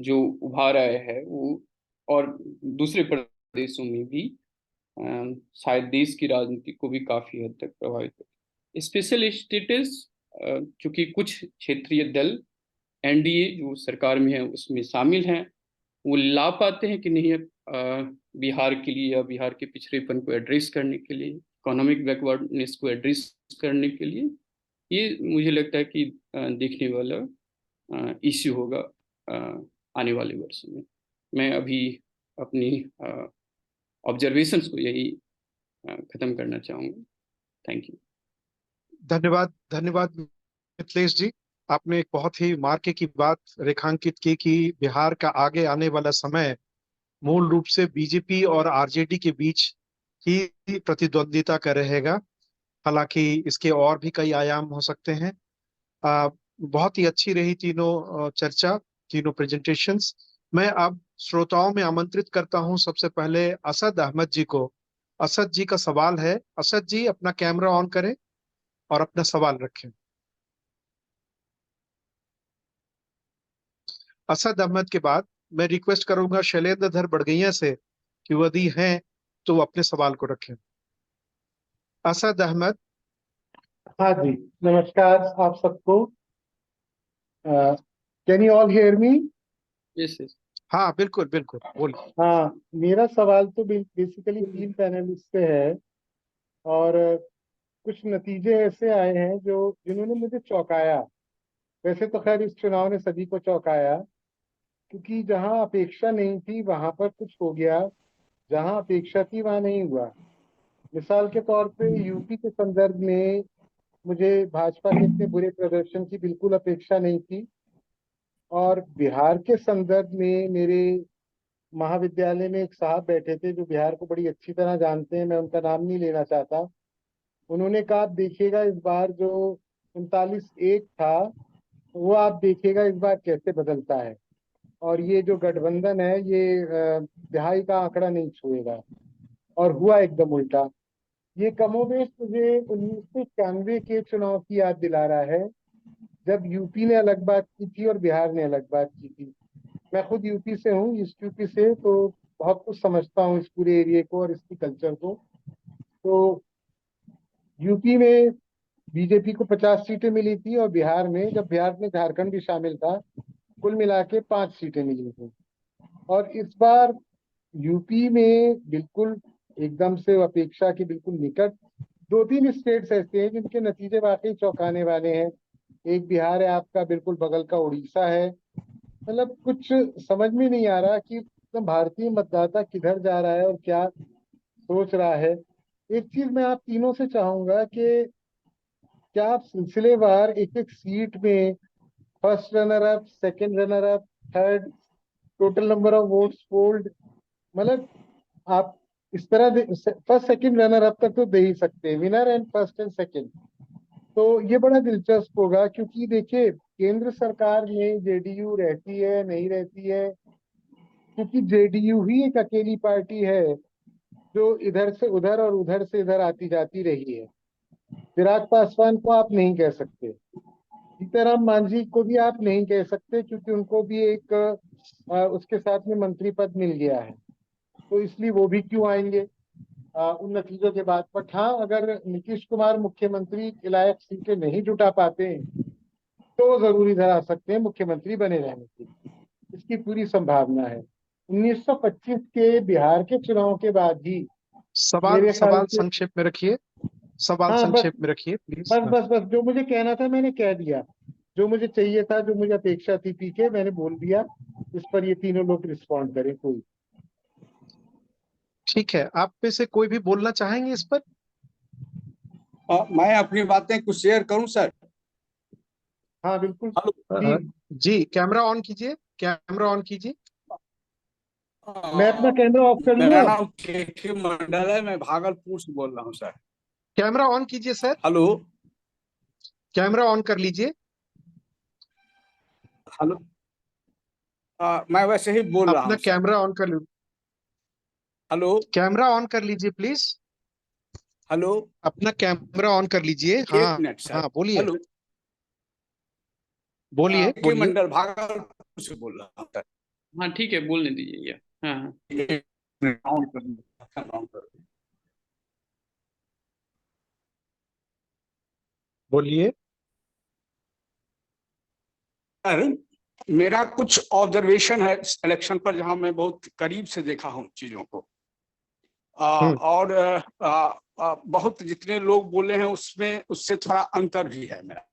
Speaker 4: जो उभार आया है वो, और दूसरे प्रदेशों में भी शायद देश की राजनीति को भी काफी हद तक प्रभावित है। स्पेशल स्टेटस चूंकि कुछ क्षेत्रीय दल एनडीए जो सरकार में है उसमें शामिल हैं, वो ला पाते हैं कि नहीं बिहार के लिए या बिहार के पिछड़ेपन को एड्रेस करने के लिए, इकोनॉमिक बैकवर्डनेस को एड्रेस करने के लिए, ये मुझे लगता है कि देखने वाला इश्यू होगा आने वाले वर्षों में। मैं अभी अपनी ऑब्जर्वेशंस को यही खत्म करना चाहूँगा। Thank you.
Speaker 1: धन्यवाद, धन्यवाद मिथिलेश जी। आपने एक बहुत ही मार्के की बात रेखांकित की कि बिहार का आगे आने वाला समय मूल रूप से बीजेपी और आरजेडी के बीच ही प्रतिद्वंदिता का रहेगा। हालांकि इसके और भी कई आयाम हो सकते हैं। बहुत ही अच्छी रही तीनों चर्चा, तीनों प्रेजेंटेशंस। मैं अब श्रोताओं में आमंत्रित करता हूं सबसे पहले असद अहमद जी को। असद जी का सवाल है। असद जी अपना कैमरा ऑन करें और अपना सवाल रखें। असद अहमद के बाद मैं रिक्वेस्ट करूंगा शैलेंद्र धर बड़गैया से कि यदि हैं तो वो अपने सवाल को रखें। असद अहमद।
Speaker 5: हाँ जी, नमस्कार आप सबको। Can you all hear me?
Speaker 4: Yes yes.
Speaker 1: हाँ बिल्कुल बिल्कुल, बोलिए।
Speaker 5: हाँ, मेरा सवाल तो बेसिकली 3 पैनलिस्ट से है और कुछ नतीजे ऐसे आए हैं जो जिन्होंने मुझे चौंकाया। वैसे तो खैर इस चुनाव ने सभी को चौंकाया, क्योंकि जहां अपेक्षा नहीं थी वहां पर कुछ हो गया, जहां अपेक्षा थी वहां नहीं हुआ। मिसाल के तौर पे यूपी के संदर्भ में मुझे भाजपा के इतने बुरे प्रदर्शन की बिल्कुल अपेक्षा नहीं थी, और बिहार के संदर्भ में मेरे महाविद्यालय में एक साहब बैठे थे जो बिहार को बड़ी अच्छी तरह जानते हैं, मैं उनका नाम नहीं लेना चाहता। उन्होंने कहा आप देखिएगा इस बार जो 39-1 था, वो आप देखिएगा इस बार कैसे बदलता है, और ये जो गठबंधन है ये तिहाई का आंकड़ा नहीं छुएगा। और हुआ एकदम उल्टा। ये कमोबेश मुझे 1991 के चुनाव की याद दिला रहा है, जब यूपी ने अलग बात की थी और बिहार ने अलग बात की थी। मैं खुद यूपी से हूँ, ईस्ट यूपी से, तो बहुत कुछ समझता हूँ इस पूरे एरिया को और इसकी कल्चर को। तो यूपी में बीजेपी को 50 सीटें मिली थी, और बिहार में, जब बिहार में झारखंड भी शामिल था, कुल मिला के 5 सीटें मिली थी। और इस बार यूपी में बिल्कुल एकदम से अपेक्षा के बिल्कुल निकट 2-3 स्टेट्स ऐसे हैं जिनके नतीजे वाकई चौंकाने वाले हैं। एक बिहार है आपका, बिल्कुल बगल का उड़ीसा है। मतलब कुछ समझ में नहीं आ रहा कि एकदम भारतीय मतदाता किधर जा रहा है और क्या सोच रहा है। एक चीज मैं आप तीनों से चाहूंगा कि क्या आप सिलसिलेवार एक एक सीट में first runner up, second runner up, third, total number of votes polled, मतलब आप इस तरह फर्स्ट सेकंड रनर अप तक तो दे ही सकते हैं, winner and first and second. तो ये बड़ा दिलचस्प होगा, क्योंकि देखिए केंद्र सरकार में जेडीयू रहती है नहीं रहती है, क्योंकि जेडीयू ही एक अकेली पार्टी है जो इधर से उधर और उधर से इधर आती जाती रही है। चिराग पासवान को आप नहीं कह सकते, सीताराम मांझी को भी आप नहीं कह सकते, क्योंकि उनको भी एक उसके साथ में मंत्री पद मिल गया है, तो इसलिए वो भी क्यों आएंगे उन नतीजों के बाद। बट हाँ, अगर नीतीश कुमार मुख्यमंत्री के लायक सीटें नहीं जुटा पाते हैं, तो वो जरूर इधर आ सकते हैं मुख्यमंत्री बने रहने की, इसकी पूरी संभावना है। 1925 के बिहार के चुनाव के बाद ही
Speaker 1: सवाल
Speaker 5: मेरे ख्याल
Speaker 1: सवाल
Speaker 5: से,
Speaker 1: संक्षेप में रखिए, सवाल
Speaker 5: हाँ बस
Speaker 1: संक्षेप में रखिए प्लीज।
Speaker 5: बस बस बस जो मुझे कहना था मैंने कह दिया, जो मुझे चाहिए था, जो मुझे अपेक्षा थी पीके, मैंने बोल दिया। इस पर ये तीनों लोग रिस्पॉन्ड करें कोई।
Speaker 1: ठीक है, आप में से कोई भी बोलना चाहेंगे इस पर?
Speaker 6: मैं अपनी बातें कुछ शेयर करूं सर?
Speaker 5: हाँ बिल्कुल
Speaker 6: हेलो।
Speaker 5: जी।
Speaker 1: जी, कैमरा ऑन कीजिए, कैमरा ऑन कीजिए।
Speaker 5: मैं अपना कैमरा ऑफ कर लूँ
Speaker 6: मेरा
Speaker 5: अब?
Speaker 6: नाम के मंडल है, मैं भागलपुर से बोल रहा हूं सर।
Speaker 1: कैमरा ऑन कीजिए सर,
Speaker 6: हेलो।
Speaker 1: कैमरा ऑन कर लीजिए।
Speaker 6: हेलो। मैं वैसे ही बोल रहा
Speaker 1: अपना
Speaker 6: हूं सर।
Speaker 1: कैमरा ऑन कर लीजिए,
Speaker 6: हेलो।
Speaker 1: कैमरा ऑन कर लीजिए प्लीज।
Speaker 6: हेलो।
Speaker 1: अपना कैमरा ऑन कर लीजिए।
Speaker 6: एक
Speaker 1: हाँ
Speaker 6: मिनट सर।
Speaker 1: हाँ, बोलिए
Speaker 6: हेलो।
Speaker 1: बोलिए
Speaker 6: के
Speaker 1: बोलिए।
Speaker 6: मंडल भागलपुर से बोल रहा हूं सर।
Speaker 4: हाँ ठीक है, बोलने दीजिए ये। हाँ हाँ।
Speaker 6: एक मिनट, ऑन कर दूं, ऑन कर दूं।
Speaker 1: बोलिए।
Speaker 6: सर, मेरा कुछ ऑब्जर्वेशन है इलेक्शन पर, जहां मैं बहुत करीब से देखा हूं चीजों को। और बहुत जितने लोग बोले हैं उसमें उससे थोड़ा अंतर भी है मेरा।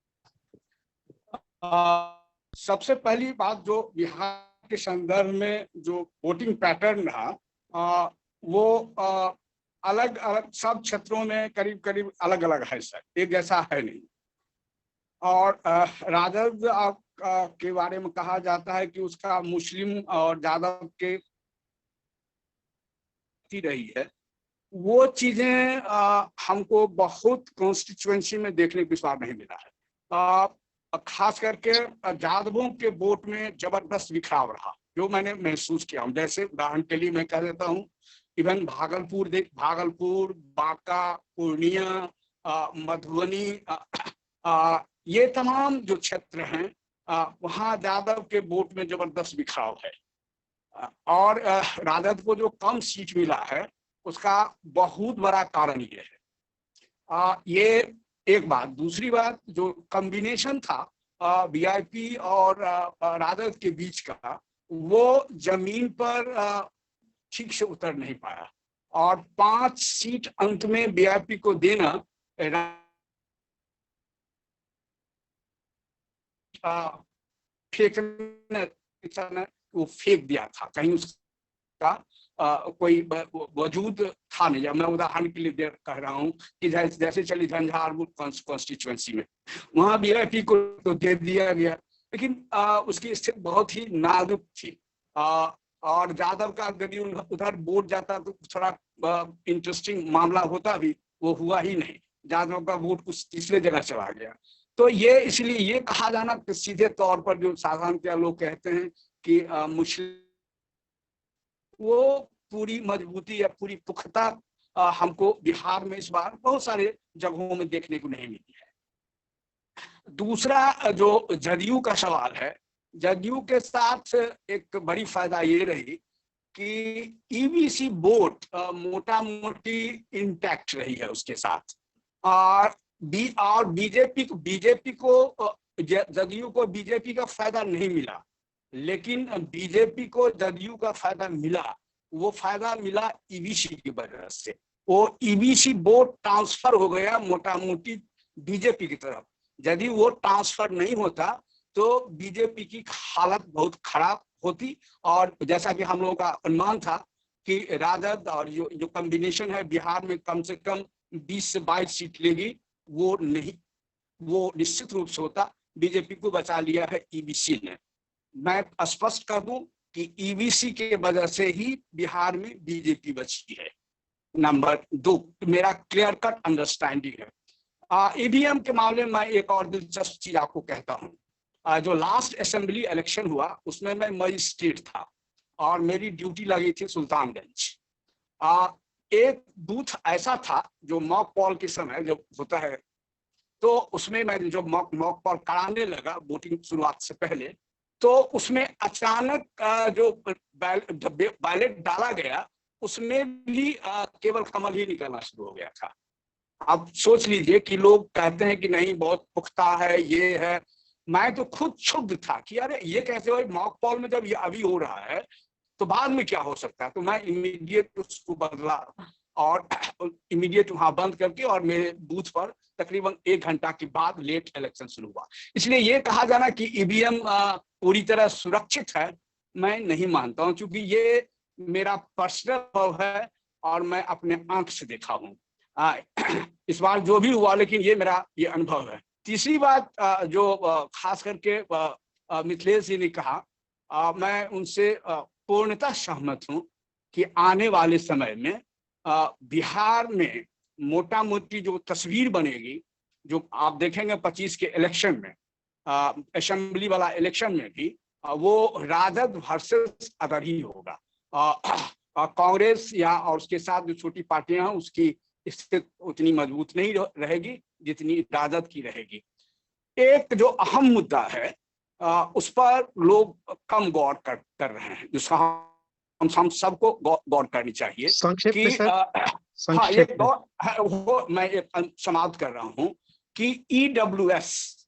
Speaker 6: सबसे पहली बात, जो बिहार के संदर्भ में जो वोटिंग पैटर्न रहा, वो अलग अलग सब क्षेत्रों में करीब करीब अलग अलग है सर, एक जैसा है नहीं। और राजद के बारे में कहा जाता है कि उसका मुस्लिम और यादव के रही है, वो चीजें हमको बहुत कॉन्स्टिट्यूएंसी में देखने को इस बार नहीं मिला है। खास करके यादवों के वोट में जबरदस्त बिखराव रहा, जो मैंने महसूस किया हूँ। जैसे उदाहरण के लिए मैं कह देता हूँ, इवन भागलपुर, बांका, पूर्णिया, मधुबनी, ये तमाम जो क्षेत्र हैं, वहाँ यादव के वोट में जबरदस्त बिखराव है। और राजद को जो कम सीट मिला है उसका बहुत बड़ा कारण ये है। ये एक बात। दूसरी बात, जो कॉम्बिनेशन था वीआईपी और राजद के बीच का, वो जमीन पर ठीक से उतर नहीं पाया, और 5 सीट अंत में वीआईपी को देना फेंकने वो फेंक दिया था, कहीं उसका कोई वजूद था नहीं। मैं उदाहरण के लिए कह रहा हूँ कि जैसे चली झंझारपुर कॉन्स्टिट्यूएंसी में, वहां बीजेपी को तो दे दिया गया, लेकिन उसकी स्थिति बहुत ही नाजुक थी। और यादव का यदि उधर वोट जाता तो थोड़ा इंटरेस्टिंग मामला होता, भी वो हुआ ही नहीं। यादव का वोट कुछ तीसरे जगह चला गया। तो ये इसलिए ये कहा जाना कि सीधे तौर पर जो साधारणतया लोग कहते हैं कि मुस्लिम, वो पूरी मजबूती या पूरी पुख्ता हमको बिहार में इस बार बहुत सारे जगहों में देखने को नहीं मिली है। दूसरा जो जदयू का सवाल है, जदयू के साथ एक बड़ी फायदा ये रही कि ईवीसी वोट मोटा मोटी इंटैक्ट रही है उसके साथ। और बीजेपी को जदयू को बीजेपी का फायदा नहीं मिला, लेकिन बीजेपी को जदयू का फायदा मिला। वो फायदा मिला ईवीसी की वजह से। वो ईवीसी वोट ट्रांसफर हो गया मोटा मोटी बीजेपी की तरफ। यदि वो ट्रांसफर नहीं होता तो बीजेपी की हालत बहुत खराब होती। और जैसा कि हम लोगों का अनुमान था कि राजद और जो कॉम्बिनेशन है बिहार में कम से कम 20 से 22 सीट लेगी, वो नहीं, वो निश्चित रूप से होता। बीजेपी को बचा लिया है ईवीसी ने। मैं स्पष्ट कर दूं कि ईवीसी के वजह से ही बिहार में बीजेपी बची है। नंबर 2, मेरा क्लियर कट अंडरस्टैंडिंग है। ईवीएम के मामले में मैं एक और दिलचस्प चीज आपको कहता हूँ। जो लास्ट असेंबली इलेक्शन हुआ उसमें मैं मजिस्ट्रेट था और मेरी ड्यूटी लगी थी सुल्तानगंज। एक बूथ ऐसा था जो मॉक पॉल के समय जब होता है, तो उसमें मैं जो मॉक पॉल कराने लगा वोटिंग शुरुआत से पहले, तो उसमें अचानक जो बैलेट डाला गया उसमें भी केवल कमल ही निकलना शुरू हो गया था। अब सोच लीजिए कि लोग कहते हैं कि नहीं बहुत पुख्ता है, ये है। मैं तो खुद क्षुब्ध था कि अरे ये कैसे हो, मॉक पॉल में जब ये अभी हो रहा है तो बाद में क्या हो सकता है। तो मैं इमीडिएट उसको बदला और इमीडिएट वहां बंद करके, और मेरे बूथ पर तकरीबन 1 घंटा के बाद लेट इलेक्शन शुरू हुआ। इसलिए ये कहा जाना कि ईवीएम पूरी तरह सुरक्षित है, मैं नहीं मानता हूँ, क्योंकि ये मेरा पर्सनल अनुभव है और मैं अपने आंख से देखा हूँ। इस बार जो भी हुआ, लेकिन ये मेरा ये अनुभव है। तीसरी बात जो खास करके मिथिलेश जी ने कहा, मैं उनसे पूर्णतः सहमत हूं कि आने वाले समय में बिहार में मोटा मोटी जो तस्वीर बनेगी, जो आप देखेंगे 25 के इलेक्शन में, असेंबली वाला इलेक्शन में भी, वो राजद वर्सेस अदर ही होगा। कांग्रेस या और उसके साथ जो छोटी पार्टियां हैं उसकी स्थिति उतनी मजबूत नहीं रहेगी जितनी राजद की रहेगी। एक जो अहम मुद्दा है उस पर लोग कम गौर कर रहे हैं, जिसका हम सबको गौर करनी चाहिए।
Speaker 1: संक्षेप
Speaker 6: कि
Speaker 1: में सर,
Speaker 6: संक्षेप वो मैं एक समाप्त कर रहा हूं कि ईडब्ल्यूएस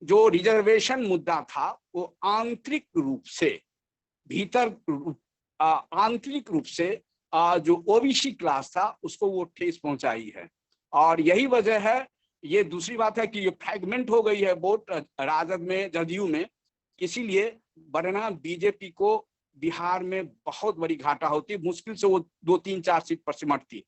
Speaker 6: जो रिजर्वेशन मुद्दा था, वो आंतरिक रूप से भीतर आंतरिक रूप से जो ओबीसी क्लास था उसको वो ठेस पहुंचाई है। और यही वजह है। ये दूसरी बात है कि ये फ्रैगमेंट हो गई है वोट राजद में, जदयू में, इसीलिए वरना बीजेपी को बिहार में बहुत बड़ी घाटा होती, मुश्किल से वो 2-3-4 सीट पर सिमटती।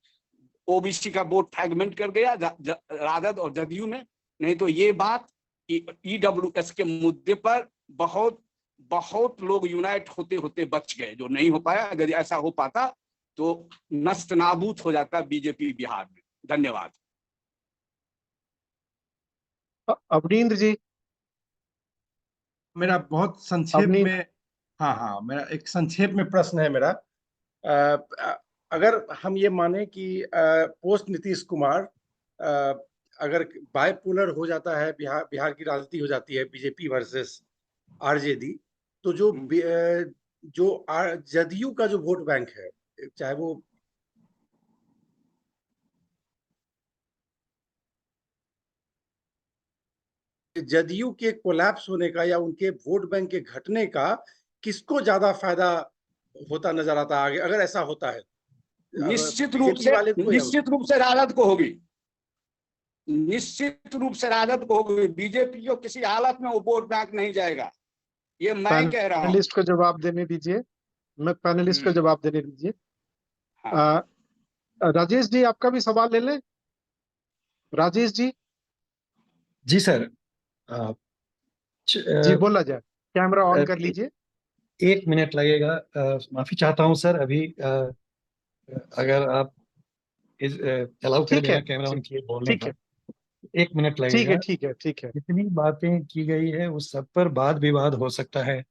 Speaker 6: ओबीसी का वोट फ्रैगमेंट कर गया राजद और जदयू में। नहीं तो ये बात ईडब्ल्यूएस के मुद्दे पर बहुत लोग यूनाइट होते होते बच गए, जो नहीं हो पाया। अगर ऐसा हो पाता तो नष्ट नाबूद हो जाता बीजेपी बिहार में। धन्यवाद।
Speaker 1: अवनींद्र जी।
Speaker 7: मेरा बहुत संक्षेप में, हाँ, मेरा एक संक्षेप में प्रश्न है मेरा। अगर हम ये माने कि पोस्ट नीतीश कुमार अगर बाइपोलर हो जाता है, बिहार की राजनीति हो जाती है बीजेपी वर्सेस आरजेडी, तो जो जदयू का जो वोट बैंक है, चाहे वो जदयू के कोलैप्स होने का या उनके वोट बैंक के घटने का किसको ज्यादा फायदा होता नजर आता है आगे, अगर ऐसा होता है?
Speaker 6: निश्चित रूप से राजद को होगी। निश्चित रूप से राजद को होगी। बीजेपी को किसी हालत में वो वोट बैंक नहीं जाएगा, ये मैं कह रहा हूँ।
Speaker 1: पैनलिस्ट को जवाब देने दीजिए, मैं पैनलिस्ट को जवाब देने दीजिए।
Speaker 6: हाँ।
Speaker 1: राजेश जी, आपका भी सवाल ले लें। राजेश जी।
Speaker 8: जी सर।
Speaker 1: जी बोला जाए, कैमरा ऑन कर लीजिए।
Speaker 8: 1 मिनट लगेगा। माफी चाहता हूँ सर, अभी अगर आप अलाउ कर
Speaker 1: ठीक है,
Speaker 8: देना कैमरा ऑन किए बोलने
Speaker 1: ठीक
Speaker 8: का।
Speaker 1: है,
Speaker 8: 1 मिनट
Speaker 1: ठीक
Speaker 8: लगेगा।
Speaker 1: है, ठीक है, ठीक है।
Speaker 8: जितनी बातें की गई है उस सब पर वाद विवाद हो सकता है,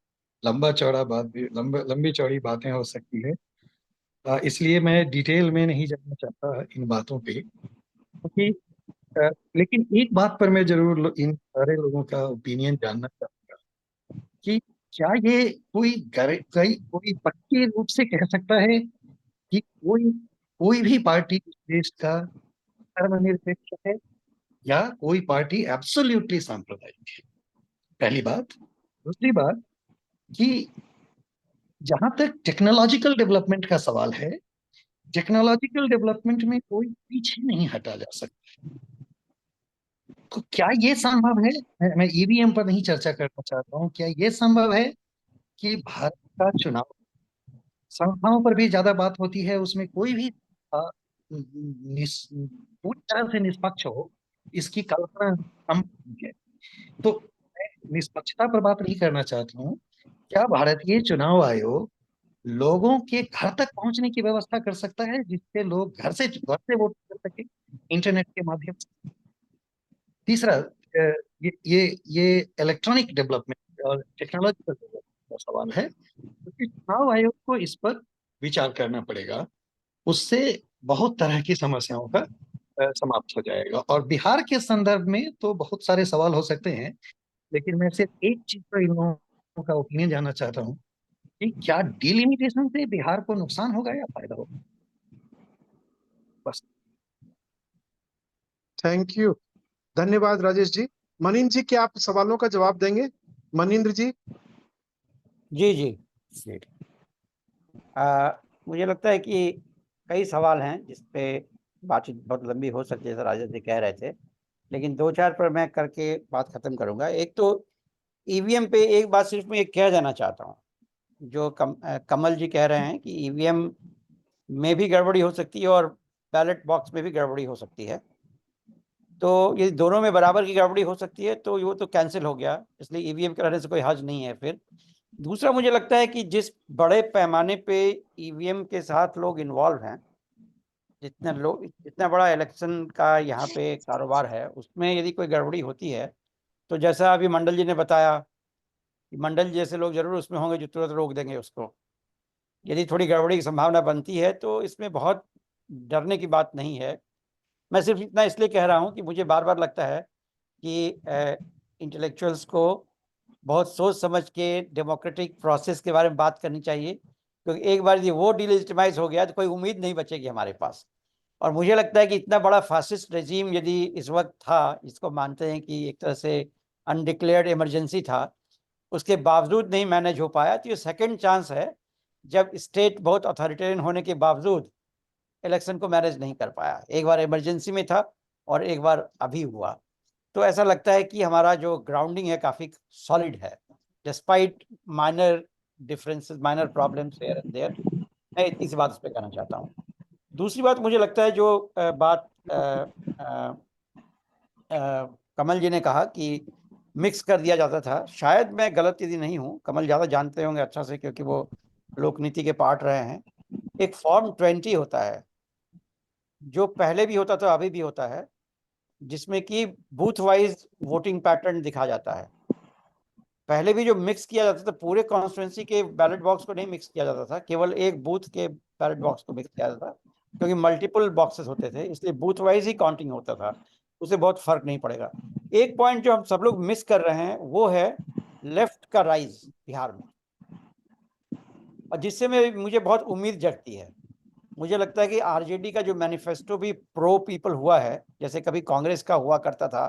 Speaker 8: लंबा चौड़ा लंबी चौड़ी बातें हो सकती है। इसलिए मैं डिटेल में नहीं जाना चाहता इन बातों पे, क्योंकि लेकिन एक बात पर मैं जरूर इन सारे लोगों का ओपिनियन जानना चाहूंगा कि क्या ये कोई पक्के रूप से कह सकता है कि कोई कोई भी पार्टी इस देश का धर्मनिरपेक्ष है या कोई पार्टी एब्सोल्युटली सांप्रदायिक है? पहली बात। दूसरी बात कि जहां तक टेक्नोलॉजिकल डेवलपमेंट का सवाल है, टेक्नोलॉजिकल डेवलपमेंट में कोई पीछे नहीं हटा जा सकता। तो क्या ये संभव है, मैं ईवीएम पर नहीं चर्चा करना चाहता हूँ, क्या ये संभव है कि भारत का चुनाव, संस्थाओं पर भी ज्यादा बात होती है, उसमें कोई भी पूरी तरह से निष्पक्ष हो, इसकी कल्पना संभव नहीं है। तो मैं निष्पक्षता पर बात नहीं करना चाहता हूँ। क्या भारतीय चुनाव आयोग लोगों के घर तक पहुंचने की व्यवस्था कर सकता है, जिससे लोग घर से वोट कर सके इंटरनेट के माध्यम से? तीसरा, ये इलेक्ट्रॉनिक डेवलपमेंट और टेक्नोलॉजिकल डेवलपमेंट का सवाल है, क्योंकि चुनाव आयोग को इस पर विचार करना पड़ेगा। उससे बहुत तरह की समस्याओं का समाप्त हो जाएगा। और बिहार के संदर्भ में तो बहुत सारे सवाल हो सकते हैं, लेकिन मैं सिर्फ एक चीज पर इन लोगों का ओपिनियन जानना चाहता हूँ कि क्या डिलिमिटेशन से बिहार को नुकसान होगा या फायदा होगा? बस।
Speaker 1: थैंक यू, धन्यवाद राजेश जी। मनिंद्र जी, क्या आप सवालों का जवाब देंगे? मनिंद्र जी।
Speaker 2: जी। मुझे लगता है कि कई सवाल हैं जिस पे बातचीत बहुत लंबी हो सकती है, जैसे राजेश जी कह रहे थे, लेकिन 2-4 पर मैं करके बात खत्म करूंगा। एक तो ईवीएम पे एक बात सिर्फ मैं कह देना चाहता हूँ, जो कमल जी कह रहे हैं कि ईवीएम में भी गड़बड़ी हो सकती है और बैलेट बॉक्स में भी गड़बड़ी हो सकती है। तो ये दोनों में बराबर की गड़बड़ी हो सकती है, तो वो तो कैंसिल हो गया, इसलिए ईवीएम कराने से कोई हर्ज नहीं है। फिर दूसरा, मुझे लगता है कि जिस बड़े पैमाने पे ईवीएम के साथ लोग इन्वॉल्व हैं, जितना बड़ा इलेक्शन का यहाँ पे कारोबार है, उसमें यदि कोई गड़बड़ी होती है, तो जैसा अभी मंडल जी ने बताया कि मंडल जैसे लोग जरूर उसमें होंगे जो तुरंत रोक देंगे उसको। यदि थोड़ी गड़बड़ी की संभावना बनती है तो इसमें बहुत डरने की बात नहीं है। मैं सिर्फ इतना इसलिए कह रहा हूँ कि मुझे बार बार लगता है कि इंटेलेक्चुअल्स को बहुत सोच समझ के डेमोक्रेटिक प्रोसेस के बारे में बात करनी चाहिए, क्योंकि एक बार यदि वो डिलेजिटिमाइज हो गया तो कोई उम्मीद नहीं बचेगी हमारे पास। और मुझे लगता है कि इतना बड़ा फासिस्ट रेजीम यदि इस वक्त था, जिसको मानते हैं कि एक तरह से अनडिक्लेयर्ड इमरजेंसी था, उसके बावजूद नहीं मैनेज हो पाया, तो ये सेकंड चांस है जब स्टेट बहुत अथॉरिटेरियन होने के बावजूद इलेक्शन को मैनेज नहीं कर पाया। एक बार इमरजेंसी में था और एक बार अभी हुआ। तो ऐसा लगता है कि हमारा जो ग्राउंडिंग है काफ़ी सॉलिड है, despite minor differences, minor problems here and there. मैं इतनी सी बात इस पर कहना चाहता हूँ। दूसरी बात, मुझे लगता है जो बात कमल जी ने कहा कि मिक्स कर दिया जाता था, शायद मैं गलत यदि नहीं हूँ, कमल ज़्यादा जानते होंगे अच्छा से क्योंकि वो लोकनीति के पार्ट रहे हैं। एक फॉर्म 20 होता है जो पहले भी होता था, अभी भी होता है, जिसमें कि बूथ वाइज वोटिंग पैटर्न दिखा जाता है। पहले भी जो मिक्स किया जाता था, पूरे कॉन्स्टिट्यूंसी के बैलेट बॉक्स को नहीं मिक्स किया जाता था, केवल एक बूथ के बैलेट बॉक्स को मिक्स किया जाता था, क्योंकि मल्टीपल बॉक्सेस होते थे, इसलिए बूथ वाइज ही काउंटिंग होता था, उससे बहुत फर्क नहीं पड़ेगा। एक पॉइंट जो हम सब लोग मिस कर रहे हैं वो है लेफ्ट का राइज बिहार में, और जिससे मुझे बहुत उम्मीद जगती है। मुझे लगता है कि आरजेडी का जो मैनिफेस्टो भी प्रो पीपल हुआ है, जैसे कभी कांग्रेस का हुआ करता था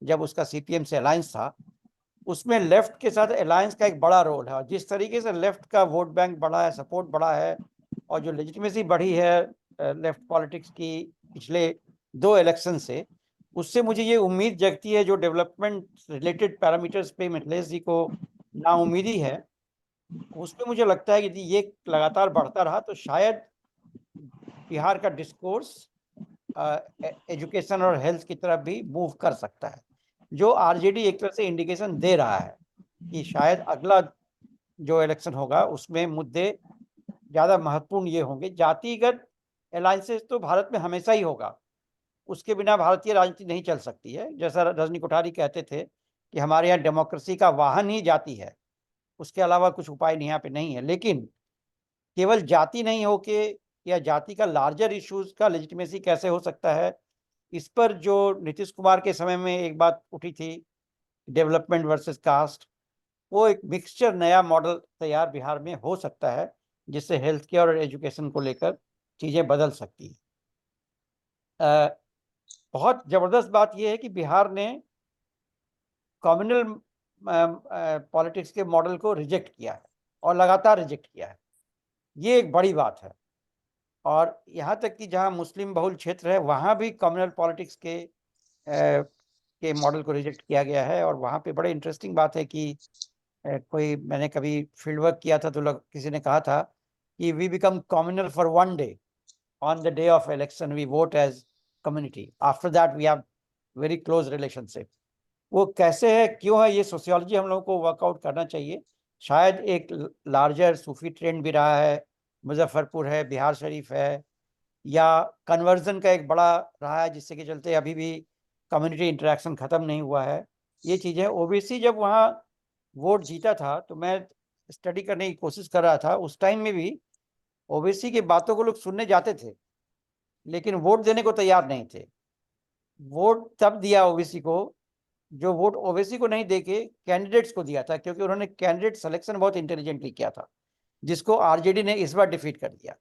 Speaker 2: जब उसका सीपीएम से अलायंस था, उसमें लेफ्ट के साथ अलायंस का एक बड़ा रोल है। और जिस तरीके से लेफ्ट का वोट बैंक बढ़ा है, सपोर्ट बढ़ा है, और जो लेजिटिमेसी बढ़ी है लेफ्ट पॉलिटिक्स की पिछले 2 इलेक्शन से, उससे मुझे ये उम्मीद जगती है, जो डेवलपमेंट रिलेटेड पैरामीटर्स पे मिथिलेश जी को नाउम्मीदी है, उसमें मुझे लगता है कि यदि ये लगातार बढ़ता रहा तो शायद बिहार का डिस्कोर्स एजुकेशन और हेल्थ की तरफ भी मूव कर सकता है, जो आरजेडी एक तरह से इंडिकेशन दे रहा है कि शायद अगला जो इलेक्शन होगा उसमें मुद्दे ज़्यादा महत्वपूर्ण ये होंगे। जातिगत अलायंसेस तो भारत में हमेशा ही होगा, उसके बिना भारतीय राजनीति नहीं चल सकती है। जैसा रजनी कोठारी कहते थे कि हमारे यहाँ डेमोक्रेसी का वाहन ही जाति है, उसके अलावा कुछ उपाय यहाँ पे नहीं है। लेकिन केवल जाति नहीं हो के या जाति का लार्जर इश्यूज का लेजिटिमेसी कैसे हो सकता है, इस पर जो नीतीश कुमार के समय में एक बात उठी थी, डेवलपमेंट वर्सेस कास्ट, वो एक मिक्सचर नया मॉडल तैयार बिहार में हो सकता है, जिससे हेल्थ केयर और एजुकेशन को लेकर चीज़ें बदल सकती है। बहुत ज़बरदस्त बात यह है कि बिहार ने कम्युनल पॉलिटिक्स के मॉडल को रिजेक्ट किया है और लगातार रिजेक्ट किया है, ये एक बड़ी बात है। और यहाँ तक कि जहाँ मुस्लिम बहुल क्षेत्र है वहाँ भी कम्युनल पॉलिटिक्स के मॉडल को रिजेक्ट किया गया है। और वहाँ पे बड़े इंटरेस्टिंग बात है कि कोई, मैंने कभी फील्ड वर्क किया था तो लोग, किसी ने कहा था कि we become communal for one day, on the day of election we vote as community, after that we have very close relationship. वो कैसे है, क्यों है, ये सोशियोलॉजी हम लोगों को वर्कआउट करना चाहिए। शायद एक लार्जर सूफी ट्रेंड भी रहा है, मुजफ्फरपुर है, बिहार शरीफ है, या कन्वर्जन का एक बड़ा रहा है जिससे कि चलते अभी भी कम्युनिटी इंटरेक्शन ख़त्म नहीं हुआ है। ये चीज़ें, ओबीसी जब वहाँ वोट जीता था तो मैं स्टडी करने की कोशिश कर रहा था, उस टाइम में भी ओबीसी की बातों को लोग सुनने जाते थे लेकिन वोट देने को तैयार नहीं थे। वोट तब दिया ओबीसी को जो वोट ओबीसी को नहीं देके कैंडिडेट्स को दिया था, क्योंकि उन्होंने कैंडिडेट सिलेक्शन बहुत इंटेलिजेंटली किया था, जिसको आरजेडी ने इस बार डिफीट कर दिया।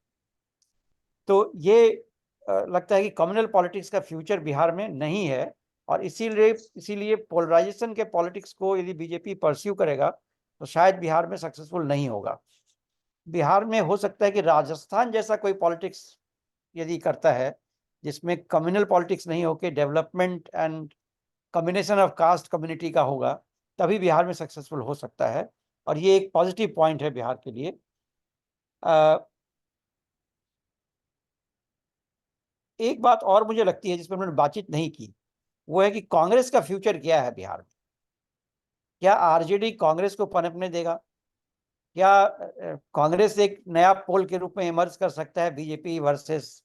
Speaker 2: तो ये लगता है कि कम्युनल पॉलिटिक्स का फ्यूचर बिहार में नहीं है, और इसीलिए पोलराइजेशन के पॉलिटिक्स को यदि बीजेपी परस्यू करेगा तो शायद बिहार में सक्सेसफुल नहीं होगा। बिहार में हो सकता है कि राजस्थान जैसा कोई पॉलिटिक्स यदि करता है जिसमें कम्युनल पॉलिटिक्स नहीं होकर development and combination of cast community का होगा, तभी बिहार में सक्सेसफुल हो सकता है, और ये एक पॉजिटिव पॉइंट है बिहार के लिए। एक बात और मुझे लगती है जिस पर मैंने बातचीत नहीं की, वो है कि कांग्रेस का फ्यूचर क्या है बिहार में। क्या आरजेडी कांग्रेस को पनपने देगा? क्या कांग्रेस एक नया पोल के रूप में इमर्ज कर सकता है बीजेपी वर्सेस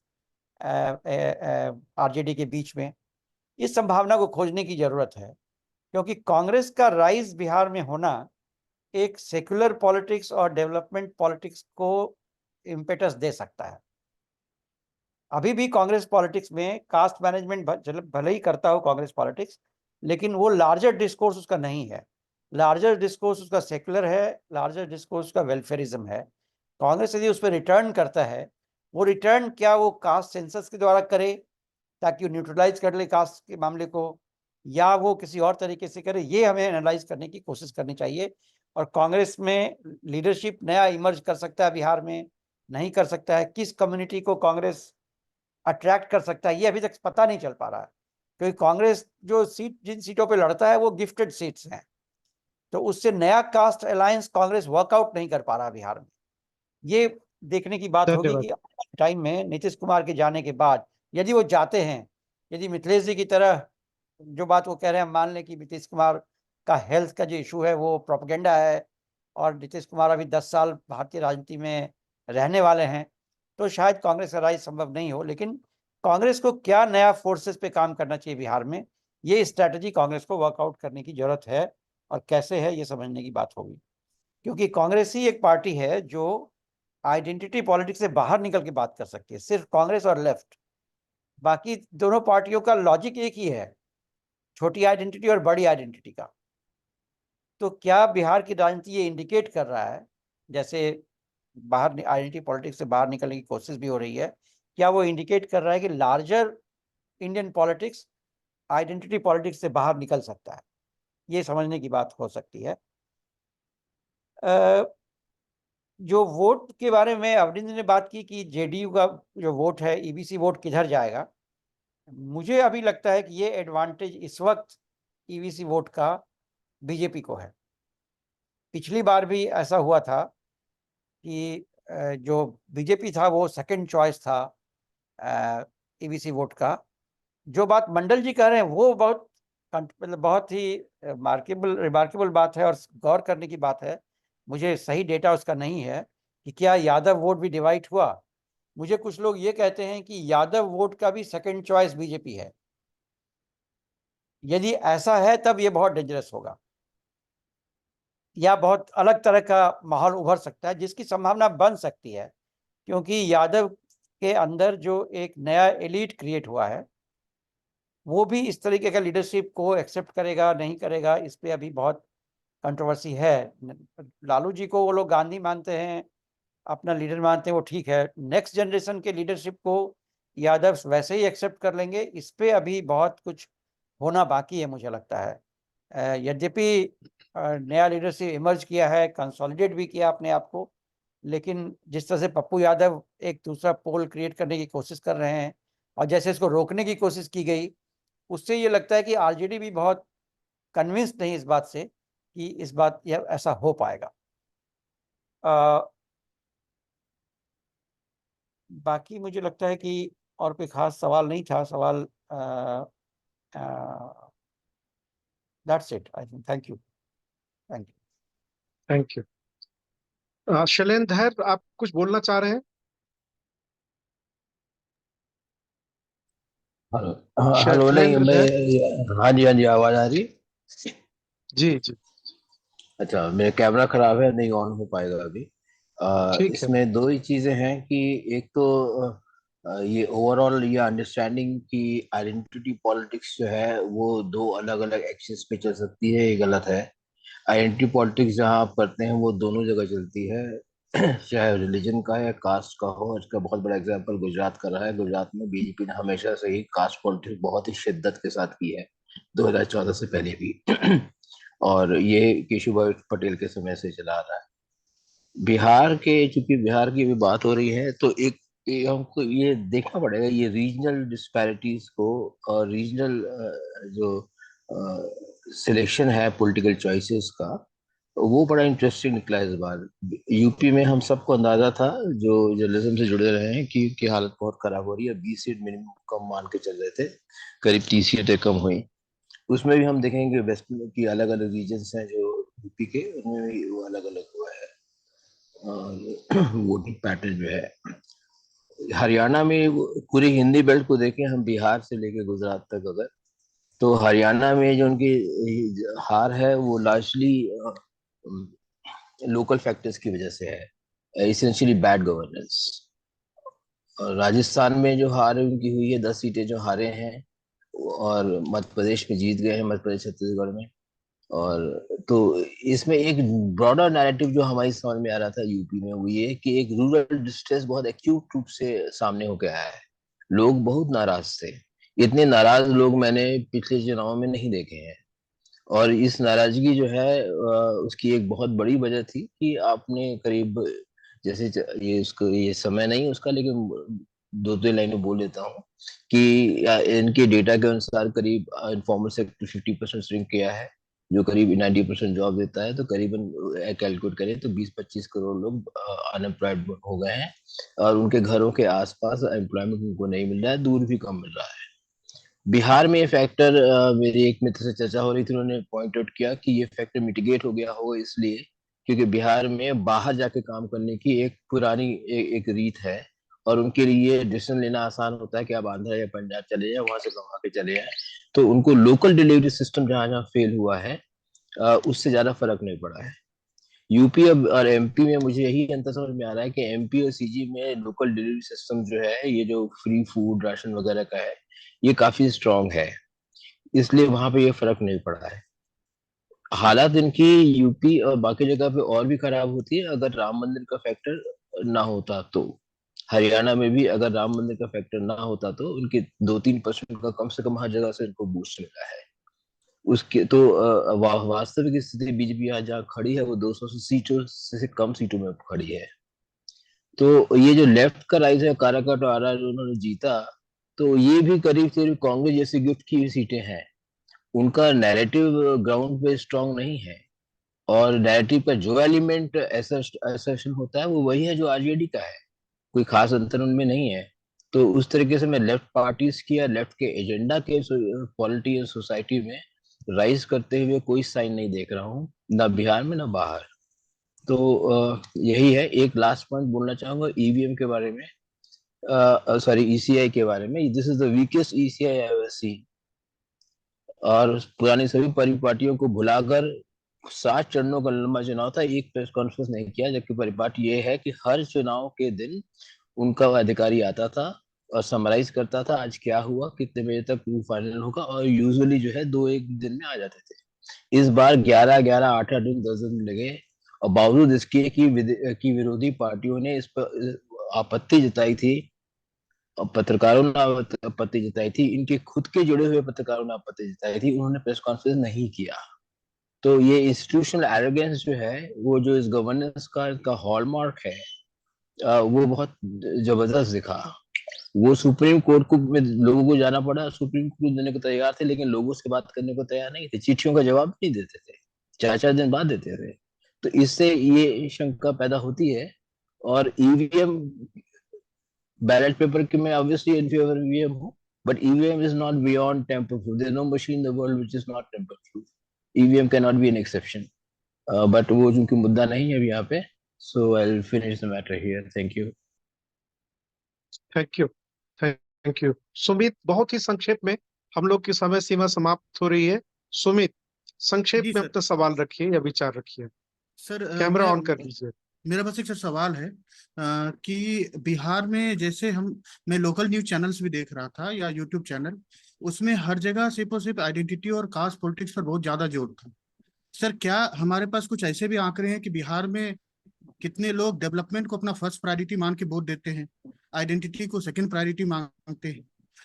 Speaker 2: आरजेडी के बीच में? इस संभावना को खोजने की जरूरत है, क्योंकि कांग्रेस का राइज बिहार में होना एक सेक्युलर पॉलिटिक्स और डेवलपमेंट पॉलिटिक्स को इम्पेटस दे सकता है। अभी भी कांग्रेस पॉलिटिक्स में कास्ट मैनेजमेंट भले ही करता हो कांग्रेस पॉलिटिक्स, लेकिन वो लार्जर डिस्कोर्स उसका नहीं है। लार्जर डिस्कोर्स उसका सेक्युलर है, लार्जर डिस्कोर्स उसका वेलफेयरिज्म है। कांग्रेस यदि उस पर रिटर्न करता है, वो रिटर्न क्या वो कास्ट सेंसस के द्वारा करे ताकि वो न्यूट्रलाइज कर ले कास्ट के मामले को, या वो किसी और तरीके से करे, ये हमें एनालाइज करने की कोशिश करनी चाहिए। और कांग्रेस में लीडरशिप नया इमर्ज कर सकता है बिहार में, नहीं कर सकता है, किस कम्युनिटी को कांग्रेस अट्रैक्ट कर सकता है, ये अभी तक पता नहीं चल पा रहा है, क्योंकि कांग्रेस जो जिन सीटों पे लड़ता है वो गिफ्टेड सीट्स हैं, तो उससे नया कास्ट अलायंस कांग्रेस वर्कआउट नहीं कर पा रहा बिहार में। ये देखने की बात होगी कि टाइम में नीतीश कुमार के जाने के बाद यदि वो जाते हैं, यदि मिथिलेश जी की तरह जो बात वो कह रहे हैं मान लें कि नीतीश कुमार का हेल्थ का जो इशू है वो प्रोपेगेंडा है और नीतीश कुमार अभी 10 साल भारतीय राजनीति में रहने वाले हैं, तो शायद कांग्रेस का राइज संभव नहीं हो। लेकिन कांग्रेस को क्या नया फोर्सेस पे काम करना चाहिए बिहार में, ये स्ट्रैटेजी कांग्रेस को वर्कआउट करने की जरूरत है, और कैसे है ये समझने की बात होगी, क्योंकि कांग्रेस ही एक पार्टी है जो आइडेंटिटी पॉलिटिक्स से बाहर निकल के बात कर सकती है, सिर्फ कांग्रेस और लेफ्ट। बाकी दोनों पार्टियों का लॉजिक एक ही है, छोटी आइडेंटिटी और बड़ी आइडेंटिटी का। तो क्या बिहार की राजनीति ये इंडिकेट कर रहा है, जैसे बाहर आइडेंटिटी पॉलिटिक्स से बाहर निकलने की कोशिश भी हो रही है, क्या वो इंडिकेट कर रहा है कि larger Indian politics identity politics से बाहर निकल सकता है? ये समझने की बात हो सकती है। जो वोट के बारे में अवनिंद्र ने बात की कि जेडीयू का जो वोट है, ईबीसी वोट किधर जाएगा, मुझे अभी लगता है कि ये एडवांटेज इस वक्त ईवीसी वोट का बीजेपी को है। पिछली बार भी ऐसा हुआ था कि जो बीजेपी था वो सेकंड चॉइस था ईवीसी वोट का। जो बात मंडल जी कह रहे हैं वो बहुत मतलब बहुत ही रिमार्केबल बात है और गौर करने की बात है। मुझे सही डेटा उसका नहीं है कि क्या यादव वोट भी डिवाइड हुआ। मुझे कुछ लोग ये कहते हैं कि यादव वोट का भी सेकंड चॉइस बीजेपी है। यदि ऐसा है तब ये बहुत डेंजरस होगा या बहुत अलग तरह का माहौल उभर सकता है, जिसकी संभावना बन सकती है, क्योंकि यादव के अंदर जो एक नया एलीट क्रिएट हुआ है वो भी इस तरीके का लीडरशिप को एक्सेप्ट करेगा नहीं करेगा, इस पे अभी बहुत कंट्रोवर्सी है। लालू जी को वो लोग गांधी मानते हैं, अपना लीडर मानते हैं, वो ठीक है। नेक्स्ट जनरेशन के लीडरशिप को यादव वैसे ही एक्सेप्ट कर लेंगे, इस पे अभी बहुत कुछ होना बाकी है मुझे लगता है। यद्यपि नया लीडरशिप इमर्ज किया है, कंसोलिडेट भी किया अपने आप को, लेकिन जिस तरह से पप्पू यादव एक दूसरा पोल क्रिएट करने की कोशिश कर रहे हैं और जैसे इसको रोकने की कोशिश की गई, उससे ये लगता है कि आरजेडी भी बहुत कन्विंस्ड नहीं इस बात से कि इस बात या ऐसा हो पाएगा। बाकी मुझे लगता है कि और कोई खास सवाल नहीं था। सवाल that's it I think. Thank you.
Speaker 1: Thank you. Shailendra, आप कुछ बोलना चाह रहे हैं?
Speaker 9: हेलो। हेलो, नहीं
Speaker 1: शैलेंद्र धर।
Speaker 9: मैं, हाँ जी हाँ जी, आवाज आ रही है?
Speaker 1: जी जी।
Speaker 9: अच्छा, मेरा कैमरा खराब है, नहीं ऑन हो पाएगा अभी।
Speaker 1: ठीक है।
Speaker 9: इसमें दो ही चीजें हैं कि एक तो ये ओवरऑल ये अंडरस्टैंडिंग कि आइडेंटिटी पॉलिटिक्स जो है वो दो अलग अलग एक्सिस पे चल सकती है, ये गलत है। आइडेंटिटी पॉलिटिक्स जहाँ आप करते हैं वो दोनों जगह चलती है, चाहे रिलीजन का है, कास्ट का हो। इसका बहुत बड़ा एग्जांपल गुजरात का रहा है। गुजरात में बीजेपी ने हमेशा से ही कास्ट पॉलिटिक्स बहुत ही शिद्दत के साथ की है, 2014 से पहले भी। और ये केशुभाई पटेल के समय से चला आ रहा है। बिहार के, चूंकि बिहार की भी बात हो रही है, तो एक हमको ये देखना पड़ेगा ये रीजनल डिस्पैरिटीज को और रीजनल जो सिलेक्शन है पॉलिटिकल चॉइसेस का, वो बड़ा इंटरेस्टिंग निकला इस बार। यूपी में हम सबको अंदाजा था, जो जर्नलिज्म से जुड़े रहे हैं, कि उनकी हालत बहुत खराब हो रही है। 20 सीट मिनिमम कम मान के चल रहे थे, करीब 30 सीटें कम हुई। उसमें भी हम देखेंगे वेस्ट की अलग अलग रीजन्स हैं जो यूपी के, उनमें भी वो अलग अलग हुआ है वोटिंग पैटर्न जो है। हरियाणा में पूरी हिंदी बेल्ट को देखें हम, बिहार से लेके गुजरात तक, अगर तो हरियाणा में जो उनकी हार है वो लार्जली लोकल फैक्टर्स की वजह से है, इसेंशियली बैड गवर्नेंस। और राजस्थान में जो हार उनकी हुई है, 10 सीटें जो हारे हैं, और मध्य प्रदेश में जीत गए हैं, मध्य प्रदेश छत्तीसगढ़ में। और तो इसमें एक ब्रॉडर नैरेटिव जो हमारी समझ में आ रहा था यूपी में, वो ये कि एक रूरल डिस्ट्रेस बहुत एक्यूट रूप से सामने होकर आया है। लोग बहुत नाराज थे। इतने नाराज लोग मैंने पिछले चुनाव में नहीं देखे हैं। और इस नाराजगी जो है उसकी एक बहुत बड़ी वजह थी कि आपने करीब, जैसे ये उसको ये समय नहीं उसका, लेकिन दो दो लाइनें बोल देता हूँ कि इनके डेटा के अनुसार करीब इनफॉर्मल सेक्टर 50% श्रिंक किया है, जो करीब 90% जॉब देता है। तो करीबन कैलकुलेट करें तो 20-25 करोड़ लोग अनएम्प्लॉयड हो गए हैं, और उनके घरों के आसपास एम्प्लॉयमेंट उनको नहीं मिल रहा है, दूर भी कम मिल रहा है। बिहार में ये फैक्टर, मेरे एक मित्र से चर्चा हो रही थी, उन्होंने पॉइंट आउट किया कि ये फैक्टर मिटिगेट हो गया होगा इसलिए क्योंकि बिहार में बाहर जाके काम करने की एक पुरानी एक रीत है, और उनके लिए डिसीजन लेना आसान होता है कि आप आंध्र या पंजाब चले जाए, वहां से कमा के चले जाए। तो उनको लोकल डिलीवरी सिस्टम जहाँ जहाँ फेल हुआ है, उससे ज्यादा फर्क नहीं पड़ा है। यूपी अब और एमपी में मुझे यही अंतर समझ में आ रहा है कि एमपी और सीजी में लोकल डिलीवरी सिस्टम जो है, ये जो फ्री फूड राशन वगैरह का है, ये काफी स्ट्रांग है, इसलिए वहां पे ये फर्क नहीं पड़ा है। हालात इनकी यूपी और बाकी जगह पे और भी खराब होती है अगर राम मंदिर का फैक्टर ना होता तो। हरियाणा में भी अगर राम मंदिर का फैक्टर ना होता तो उनके 2-3% का कम से कम हर जगह से इनको बूस्ट मिला है। उसके तो वास्तविक स्थिति बीजेपी आज जहाँ खड़ी है वो 200 सीटों से कम सीटों में खड़ी है। तो ये जो लेफ्ट का राइज है, काराकाट और आरआर जो उन्होंने जीता, तो ये भी करीब करीब कांग्रेस जैसी गिफ्ट की हुई सीटें हैं, उनका नैरेटिव ग्राउंड पे स्ट्रांग नहीं है। और नैरेटिव का जो एलिमेंट असर्शन होता है वो वही है जो आरजेडी का है, कोई खास अंतर उनमें नहीं है। तो उस तरीके से मैं लेफ्ट पार्टीज की या लेफ्ट के एजेंडा के पॉलिटी और सोसाइटी में राइज करते हुए कोई साइन नहीं देख रहा हूँ, ना बिहार में ना बाहर। तो यही है। एक लास्ट पॉइंट बोलना चाहूंगा ईवीएम के बारे में, सॉरी ईसीआई के बारे में। This is the weakest ECI I have seen. और पुरानी सभी परिपाटियों को भुलाकर 7 चरणों का लंबा चुनाव था, एक प्रेस कॉन्फ्रेंस नहीं किया, जबकि परिपाटी ये है कि हर चुनाव के दिन उनका अधिकारी आता था और समराइज करता था आज क्या हुआ, कितने बजे तक फाइनल होगा, और यूजुअली जो है 2-1 दिन में आ जाते थे। इस बार 11-11, 8-8 दिन, 10 दिन लगे। और बावजूद इसके कि विरोधी पार्टियों ने इस पर आपत्ति जताई थी और पत्रकारों ने आपत्ति जताई थी, इनके खुद के जुड़े हुए पत्रकारों ने आपत्ति जताई थी, उन्होंने प्रेस कॉन्फ्रेंस नहीं किया। तो ये इंस्टीट्यूशनल एरोगेंस जो है, वो जो इस गवर्नेंस का इनका हॉलमार्क है, वो बहुत जबरदस्त दिखा। वो सुप्रीम कोर्ट को में लोगों को जाना पड़ा, सुप्रीम कोर्ट देने को तैयार थे, लेकिन लोगों से बात करने को तैयार नहीं थे, चिट्ठियों का जवाब नहीं देते थे, 4-4 दिन बाद देते थे। तो इससे ये शंका पैदा होती है। और ईवीएम, बैलेट पेपर के मैं ऑब्वियसली इन फेवर ईवीएम हूँ, but EVM is not beyond tamper proof. There is no machine in the world which is not tamper proof. EVM can not be an exception. But वो चूंकि मुद्दा नहीं है अभी यहाँ पे, so I will finish the matter here. Thank you.
Speaker 1: Thank you, thank you. Sumit, बहुत ही संक्षेप में, हम लोग की समय सीमा समाप्त हो रही है। सुमित, संक्षेप
Speaker 10: जी
Speaker 1: में
Speaker 10: सर।
Speaker 1: अपना सवाल रखिए या विचार रखिए।
Speaker 10: सर
Speaker 1: कैमरा ऑन कर लीजिए।
Speaker 10: मेरा बस एक सर सवाल है कि बिहार में जैसे मैं लोकल न्यूज चैनल्स भी देख रहा था या यूट्यूब चैनल, उसमें हर जगह सिर्फ और सिर्फ आइडेंटिटी और कास्ट पॉलिटिक्स पर बहुत ज्यादा जोर था। सर क्या हमारे पास कुछ ऐसे भी आंकड़े हैं कि बिहार में कितने लोग डेवलपमेंट को अपना फर्स्ट प्रायोरिटी मान के वोट देते हैं, आइडेंटिटी को सेकंड प्रायोरिटी मांगते हैं,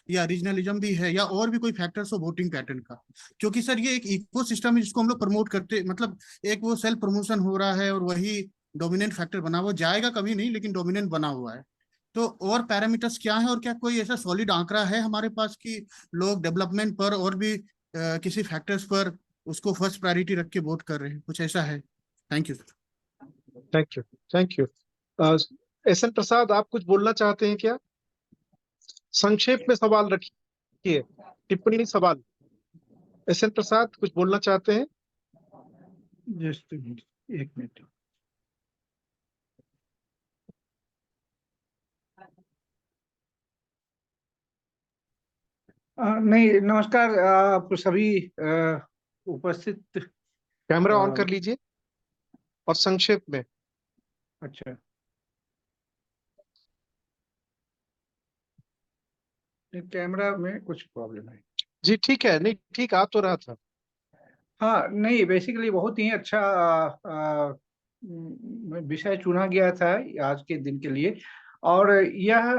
Speaker 10: या रीजनलिज्म भी है, या और भी कोई फैक्टर्स हो वोटिंग पैटर्न का? क्योंकि सर ये एक इकोसिस्टम है जिसको हम लोग प्रमोट करते, मतलब एक वो सेल्फ प्रमोशन हो रहा है और वही डोमिनेंट फैक्टर बना हुआ, जाएगा कभी नहीं लेकिन डोमिनेंट बना हुआ है। तो और पैरामीटर्स क्या है, और क्या कोई ऐसा सॉलिड आंकड़ा है हमारे पास कि लोग डेवलपमेंट पर और भी किसी फैक्टर्स पर उसको फर्स्ट प्रायोरिटी रख के वोट कर रहे हैं? कुछ ऐसा है? Thank you sir.
Speaker 1: Thank you, thank you. S N Prasad, आप कुछ बोलना चाहते हैं क्या? संक्षेप में सवाल रखिए, टिप्पणी नहीं, सवाल। एसएन प्रसाद कुछ बोलना चाहते हैं?
Speaker 11: जस्ट एक मिनट। नहीं, नमस्कार आप सभी उपस्थित।
Speaker 1: कैमरा ऑन कर लीजिए और संक्षेप में।
Speaker 11: अच्छा, कैमरा में कुछ प्रॉब्लम है।
Speaker 1: जी ठीक है, नहीं ठीक आ तो रहा था।
Speaker 11: हाँ, नहीं बेसिकली बहुत ही अच्छा विषय चुना गया था आज के दिन के लिए, और यह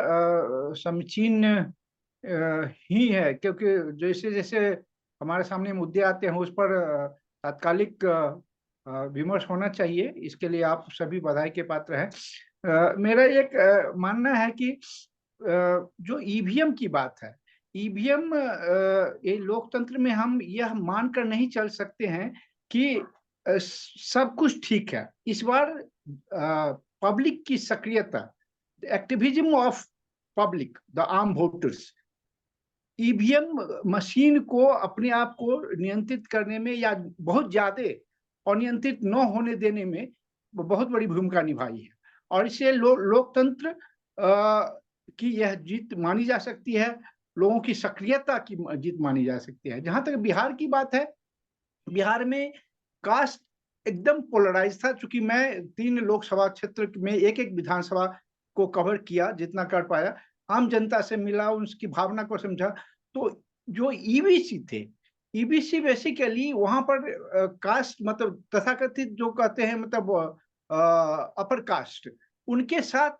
Speaker 11: समीचीन ही है, क्योंकि जैसे जैसे हमारे सामने मुद्दे आते हैं उस पर तात्कालिक विमर्श होना चाहिए। इसके लिए आप सभी बधाई के पात्र हैं। मेरा एक मानना है कि जो ईवीएम की बात है, ईवीएम ये लोकतंत्र में हम यह मानकर नहीं चल सकते हैं कि सब कुछ ठीक है। इस बार पब्लिक की सक्रियता, activism of public, the arm voters, EVM machine को अपने आप को नियंत्रित करने में या बहुत ज्यादा अनियंत्रित न होने देने में बहुत बड़ी भूमिका निभाई है, और इससे लोकतंत्र की यह जीत मानी जा सकती है, लोगों की सक्रियता की जीत मानी जा सकती है। जहां तक बिहार की बात है, बिहार में कास्ट एकदम पोलराइज था। चूंकि मैं 3 लोकसभा क्षेत्र में एक विधानसभा को कवर किया, जितना कर पाया, आम जनता से मिला, उसकी भावना को समझा, तो जो ईवीसी थे, ईबीसी बेसिकली वहां पर कास्ट, मतलब तथाकथित जो कहते हैं, मतलब अपर कास्ट, उनके साथ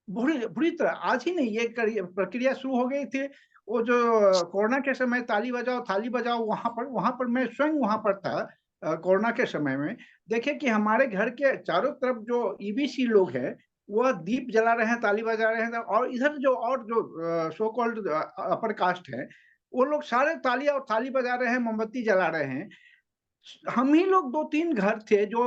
Speaker 11: बुरी तरह, आज ही नहीं ये प्रक्रिया शुरू हो गई थी। वो जो कोरोना के समय ताली बजाओ थाली बजाओ, वहां पर मैं स्वयं वहां पर था कोरोना के समय में। देखे कि हमारे घर के चारों तरफ जो ईबीसी लोग हैं वह दीप जला रहे हैं, ताली बजा रहे हैं, और इधर जो सो कॉल्ड अपर कास्ट है वो लोग सारे ताली और थाली बजा रहे हैं, मोमबत्ती जला रहे हैं। हम ही लोग 2-3 घर थे जो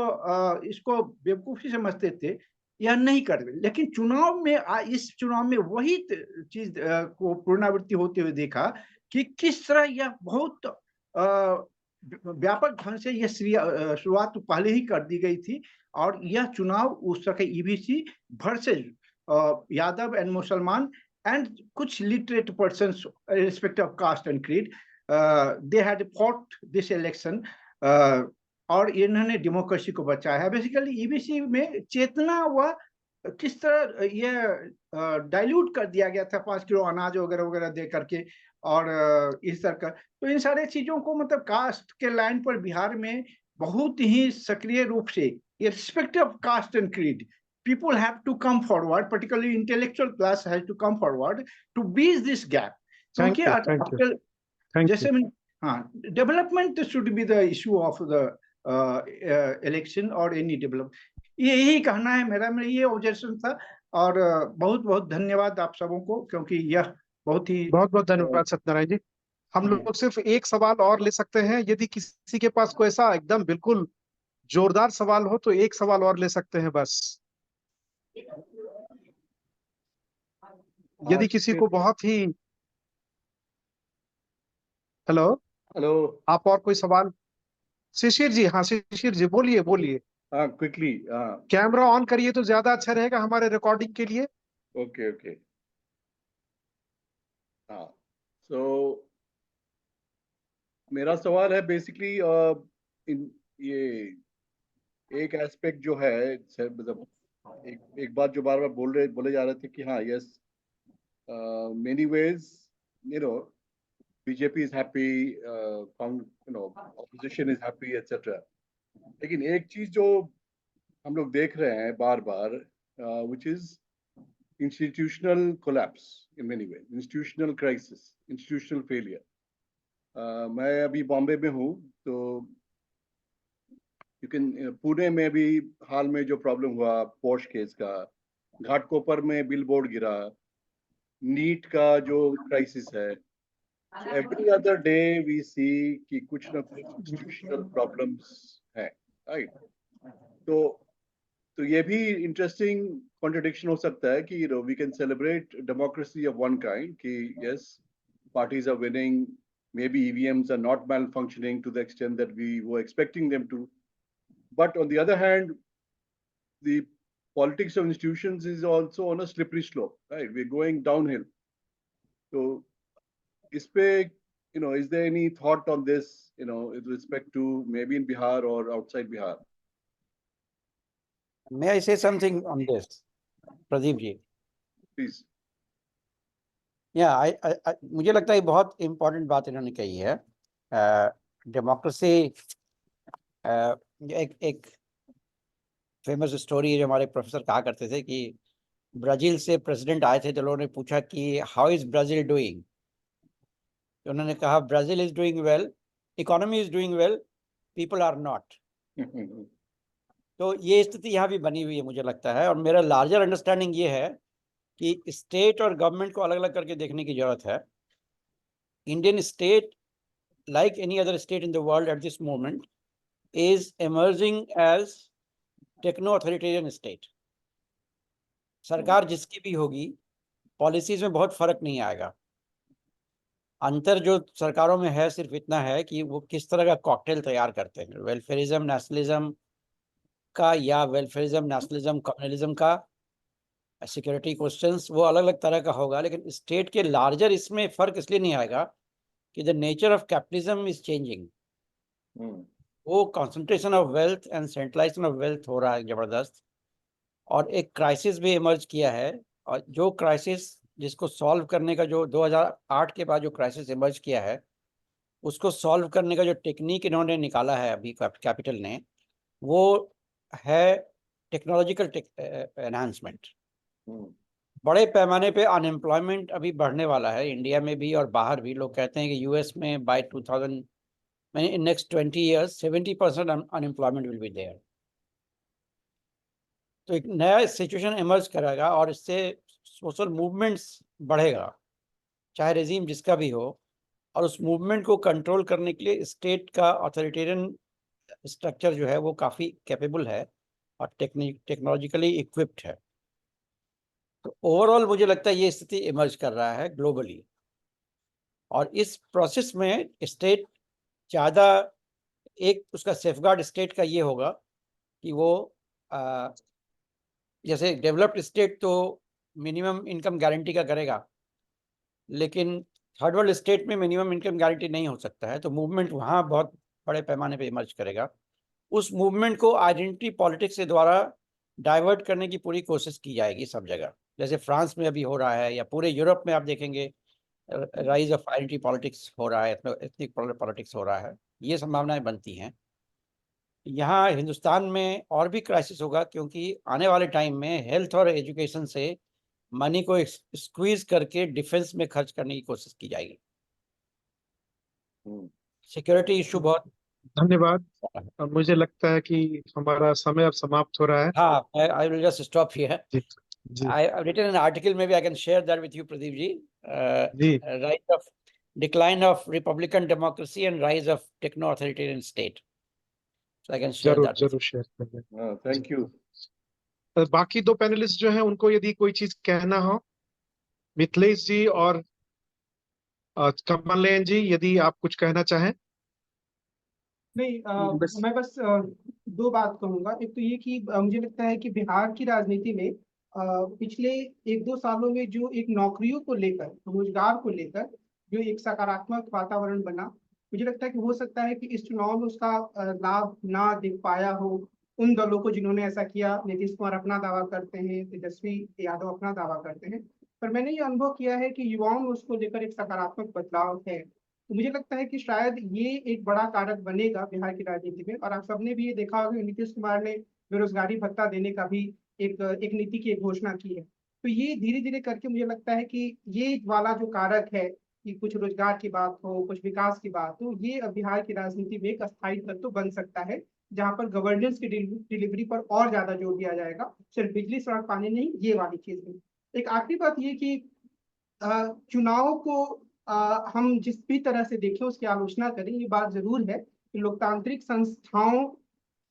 Speaker 11: इसको बेवकूफी समझते थे, यह नहीं कर रहे। लेकिन चुनाव में इस चुनाव में वही चीज को पुनरावृत्ति होते हुए देखा कि किस तरह यह बहुत व्यापक ढंग से यह शुरुआत तो पहले ही कर दी गई थी, और यह चुनाव उस समय ईबीसी वर्सेस यादव एंड मुसलमान एंड कुछ literate persons respect of caste and creed, they had fought this election, और इन्होंने डेमोक्रेसी को बचाया है। बेसिकली ईबीसी में चेतना व किस तरह यह डाइल्यूट कर दिया गया था 5 किलो अनाज वगैरह वगैरह दे करके, और इस तरह का, तो इन सारे चीजों को मतलब कास्ट के लाइन पर बिहार में बहुत ही सक्रिय रूप से irrespective of caste and creed, people have to come forward, particularly intellectual class has to come forward to bridge this gap.
Speaker 1: Thank you, thank
Speaker 11: जैसे
Speaker 1: you.
Speaker 11: हाँ, development should be the issue of the election or any development. यही कहना है मेरा ये observation था, और बहुत बहुत धन्यवाद आप सबों को, क्योंकि यह बहुत
Speaker 1: बहुत धन्यवाद सत्यनारायण जी। हम लोग सिर्फ एक सवाल और ले सकते हैं, यदि किसी के पास कोई ऐसा एकदम बिल्कुल जोरदार सवाल हो तो एक सवाल और ले सकते हैं बस। यदि किसी को बहुत ही हेलो आप और कोई सवाल? शिशिर जी, हाँ शिशिर जी बोलिए बोलिए।
Speaker 12: क्विकली
Speaker 1: कैमरा ऑन करिए तो ज्यादा अच्छा रहेगा हमारे रिकॉर्डिंग के लिए।
Speaker 12: ओके सो मेरा सवाल है बेसिकली ये एक एस्पेक्ट जो है, मतलब एक बात जो बार बार बोले जा रहे थे कि हाँ yes many ways BJP is happy, opposition is happy etcetera, लेकिन एक चीज जो हम लोग देख रहे हैं बार बार which is institutional collapse in many ways, institutional crisis, institutional failure. मैं अभी बॉम्बे में हूँ, तो पुणे में भी हाल में जो प्रॉब्लम हुआ पोर्श केस का, घाटकोपर में बिलबोर्ड गिरा, नीट का जो क्राइसिस है, एवरी अदर डे वी सी कि कुछ ना कुछ इंस्टीट्यूशनल प्रॉब्लम्स है, राइट? तो ये भी इंटरेस्टिंग कॉन्ट्रडिक्शन हो सकता है कि we can celebrate democracy of one kind कि yes parties are winning, maybe EVMs are not malfunctioning to the extent that we were expecting them to. But on the other hand, the politics of institutions is also on a slippery slope, right? We're going downhill. So, is there any thought on this, with respect to maybe in Bihar or outside Bihar?
Speaker 2: May I say something on this, Pradeep ji?
Speaker 12: Please.
Speaker 2: मुझे लगता है बहुत important बात इन्होंने कही है। Democracy एक famous story है जो हमारे प्रोफेसर कहा करते थे कि ब्राजील से प्रेसिडेंट आए थे, तो लोगों ने पूछा कि हाउ इज ब्राजील डूइंग, तो उन्होंने कहा Brazil is doing well, economy is doing well, people are not. तो ये स्थिति यहाँ भी बनी हुई है मुझे लगता है, और मेरा लार्जर अंडरस्टैंडिंग ये है कि स्टेट और गवर्नमेंट को अलग अलग करके देखने की जरूरत है। Indian state, like any other state in the world at this moment, is emerging as techno authoritarian state. सरकार जिसकी भी होगी, पॉलिसीज में बहुत फर्क नहीं आएगा। अंतर जो सरकारों में है सिर्फ इतना है कि वो किस तरह का कॉकटेल तैयार करते हैं, वेलफेयरिज्म नेशनलिज्म का या वेलफेयरिज्म नेशनलिज्म कम्युनलिज्म का, सिक्योरिटी क्वेश्चंस, वो अलग अलग तरह का होगा। लेकिन स्टेट के लार्जर इसमें फर्क इसलिए नहीं आएगा कि the nature of capitalism is changing. वो concentration of wealth and centralisation of wealth हो रहा है जबरदस्त, और एक क्राइसिस भी इमर्ज किया है। और जो क्राइसिस जिसको सॉल्व करने का, जो 2008 के बाद जो क्राइसिस इमर्ज किया है, उसको सॉल्व करने का जो टेक्निक इन्होंने निकाला है अभी कैपिटल ने, वो है टेक्नोलॉजिकल एनहांसमेंट। बड़े पैमाने पे अनएम्प्लॉयमेंट अभी बढ़ने वाला है इंडिया में भी और बाहर भी। लोग कहते हैं कि यूएस में by 2000 in next 20 years 70% unemployment will be there. तो एक नया सिचुएशन इमर्ज करेगा और इससे सोशल मूवमेंट्स बढ़ेगा, चाहे रेजिम जिसका भी हो, और उस मूवमेंट को कंट्रोल करने के लिए स्टेट का ऑथोरिटेरियन स्ट्रक्चर जो है वो काफ़ी कैपेबल है और टेक्नोलॉजिकली इक्विप्ड है। तो ओवरऑल मुझे लगता है ये स्थिति इमर्ज कर रहा है ग्लोबली, और इस प्रोसेस में स्टेट ज़्यादा, एक उसका सेफगार्ड स्टेट का ये होगा कि वो जैसे डेवलप्ड स्टेट तो मिनिमम इनकम गारंटी का करेगा, लेकिन थर्ड वर्ल्ड स्टेट में मिनिमम इनकम गारंटी नहीं हो सकता है, तो मूवमेंट वहाँ बहुत बड़े पैमाने पे इमर्ज करेगा। उस मूवमेंट को आइडेंटिटी पॉलिटिक्स के द्वारा डाइवर्ट करने की पूरी कोशिश की जाएगी सब जगह, जैसे फ्रांस में अभी हो रहा है, या पूरे यूरोप में आप देखेंगे राइज ऑफ आइडेंटिटी पॉलिटिक्स हो रहा है, एथनिक पॉलिटिक्स हो रहा है, ये संभावनाएं बनती हैं। यहाँ हिंदुस्तान में और भी क्राइसिस होगा, क्योंकि आने वाले टाइम में हेल्थ और एजुकेशन से मनी को स्क्वीज करके डिफेंस में खर्च करने की कोशिश की जाएगी। सिक्योरिटी इशू बहुत।
Speaker 1: धन्यवाद। अब मुझे लगता है कि हमारा समय अब समाप्त हो रहा है।
Speaker 2: हाँ, I will just stop here.
Speaker 1: जी जी
Speaker 2: I've written an article, maybe I can share that with you, Pradeep ji.
Speaker 1: जी
Speaker 2: Rise of decline of Republican democracy and rise of techno-authoritarian state. So I can share that.
Speaker 1: जरूर share करेंगे।
Speaker 12: Thank you.
Speaker 1: बाकी दो panelist जो हैं उनको यदि कोई चीज कहना हो, मिथिलेश जी और कमल जी, यदि आप कुछ कहना चाहें।
Speaker 3: नहीं, मैं बस दो बात कहूंगा। एक तो ये कि मुझे लगता है कि बिहार की राजनीति में पिछले 1-2 सालों में जो एक नौकरियों को लेकर, रोजगार को लेकर जो एक सकारात्मक वातावरण बना, मुझे लगता है कि हो सकता है कि इस चुनाव में उसका लाभ ना दिख पाया हो उन दलों को जिन्होंने ऐसा किया। नीतीश कुमार अपना दावा करते हैं, तेजस्वी यादव अपना दावा करते हैं, पर मैंने ये अनुभव किया है कि युवाओं में उसको लेकर एक सकारात्मक बदलाव है। तो मुझे लगता है कि शायद ये एक बड़ा कारक बनेगा बिहार की राजनीति में। और आप सबने भी ये देखा होगा, नीतीश कुमार ने बेरोजगारी भत्ता देने का भी एक नीति की घोषणा की है। तो ये धीरे धीरे करके मुझे लगता है कि ये वाला जो कारक है कि कुछ रोजगार की बात हो, कुछ विकास की बात हो, ये अब बिहार की राजनीति में एक अस्थायी तत्व तो बन सकता है, जहाँ पर गवर्नेंस की डिलीवरी पर और ज्यादा जोर दिया जाएगा, सिर्फ बिजली सड़क पानी नहीं, ये वाली चीज नहीं। एक आखिरी बात ये कि चुनाव को हम जिस भी तरह से देखें, उसकी आलोचना करें, ये बात जरूर है कि लोकतांत्रिक संस्थाओं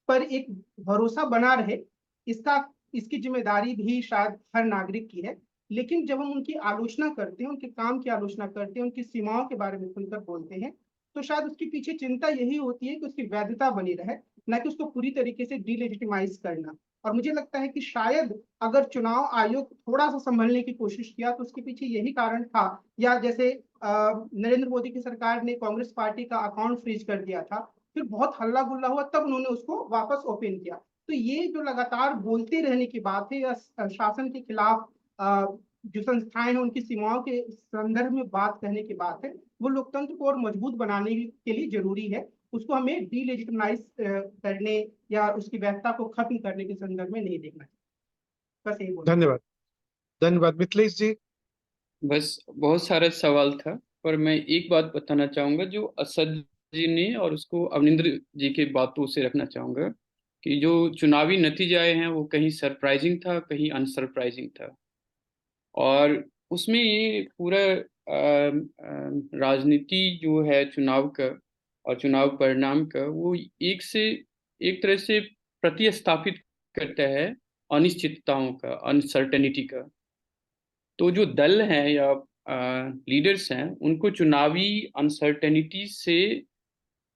Speaker 3: पर एक भरोसा बना रहे, इसकी जिम्मेदारी भी शायद हर नागरिक की है। लेकिन जब हम उनकी आलोचना करते हैं, उनके काम की आलोचना करते हैं, उनकी सीमाओं के बारे में खुलकर बोलते हैं, तो शायद उसके पीछे चिंता यही होती है कि उसकी वैधता बनी रहे, न कि उसको पूरी तरीके से डिलेजिटिमाइज करना। और मुझे लगता है कि शायद अगर चुनाव आयोग थोड़ा सा संभलने की कोशिश किया तो उसके पीछे यही कारण था। या जैसे नरेंद्र मोदी की सरकार ने कांग्रेस पार्टी का अकाउंट फ्रीज कर दिया था, फिर बहुत हल्ला गुल्ला हुआ, तब उन्होंने उसको वापस ओपन किया। तो ये जो लगातार बोलते रहने की बात है, या शासन के खिलाफ जो संस्थाएं हैं उनकी सीमाओं के संदर्भ में बात कहने की बात है, वो लोकतंत्र को और मजबूत बनाने के लिए जरूरी है। उसको हमें डिलेजिटिमाइज करने या उसकी वैधता को खत्म करने के संदर्भ में नहीं देखना चाहिए। बस यही बोलना।
Speaker 1: धन्यवाद। धन्यवाद मिथिलेश जी।
Speaker 4: बस बहुत सारा सवाल था, पर मैं एक बात बताना चाहूंगा जो असद जी ने, और उसको अवनिंद्र जी के बातों से रखना चाहूंगा कि जो चुनावी नतीजे आए हैं वो कहीं सरप्राइजिंग था, कहीं अनसरप्राइजिंग था। और उसमें ये पूरा राजनीति जो है चुनाव का और चुनाव परिणाम का, वो एक तरह से प्रतिस्थापित करता है अनिश्चितताओं का, अनसर्टेनिटी का। तो जो दल हैं या लीडर्स हैं, उनको चुनावी अनसर्टेनिटी से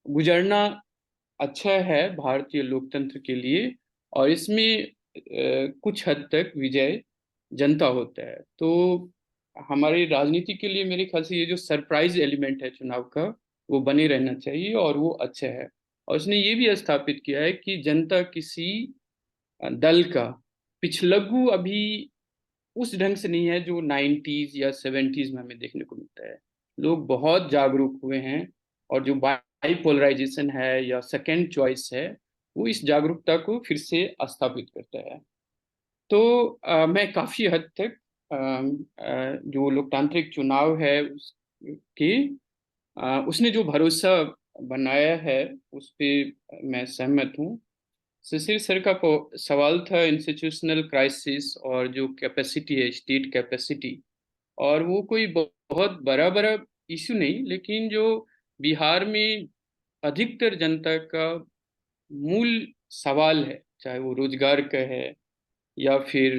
Speaker 4: गुजरना अच्छा है भारतीय लोकतंत्र के लिए, और इसमें कुछ हद तक विजय जनता होता है। तो हमारी राजनीति के लिए मेरे ख्याल से ये जो सरप्राइज एलिमेंट है चुनाव का, वो बने रहना चाहिए, और वो अच्छा है। और उसने ये भी स्थापित किया है कि जनता किसी दल का पिछलग्गू अभी उस ढंग से नहीं है जो 90s या 70s में हमें देखने को मिलता है। लोग बहुत जागरूक हुए हैं, और जो बाइपोलराइजेशन है या सेकेंड चॉइस है, वो इस जागरूकता को फिर से स्थापित करता है। तो मैं काफी हद तक जो लोकतांत्रिक चुनाव है उसने जो भरोसा बनाया है उस पर मैं सहमत हूँ। सुशील सर का सवाल था इंस्टीट्यूशनल क्राइसिस और जो कैपेसिटी है, स्टेट कैपेसिटी, और वो कोई बहुत बड़ा बड़ा इशू नहीं, लेकिन जो बिहार में अधिकतर जनता का मूल सवाल है, चाहे वो रोजगार का है या फिर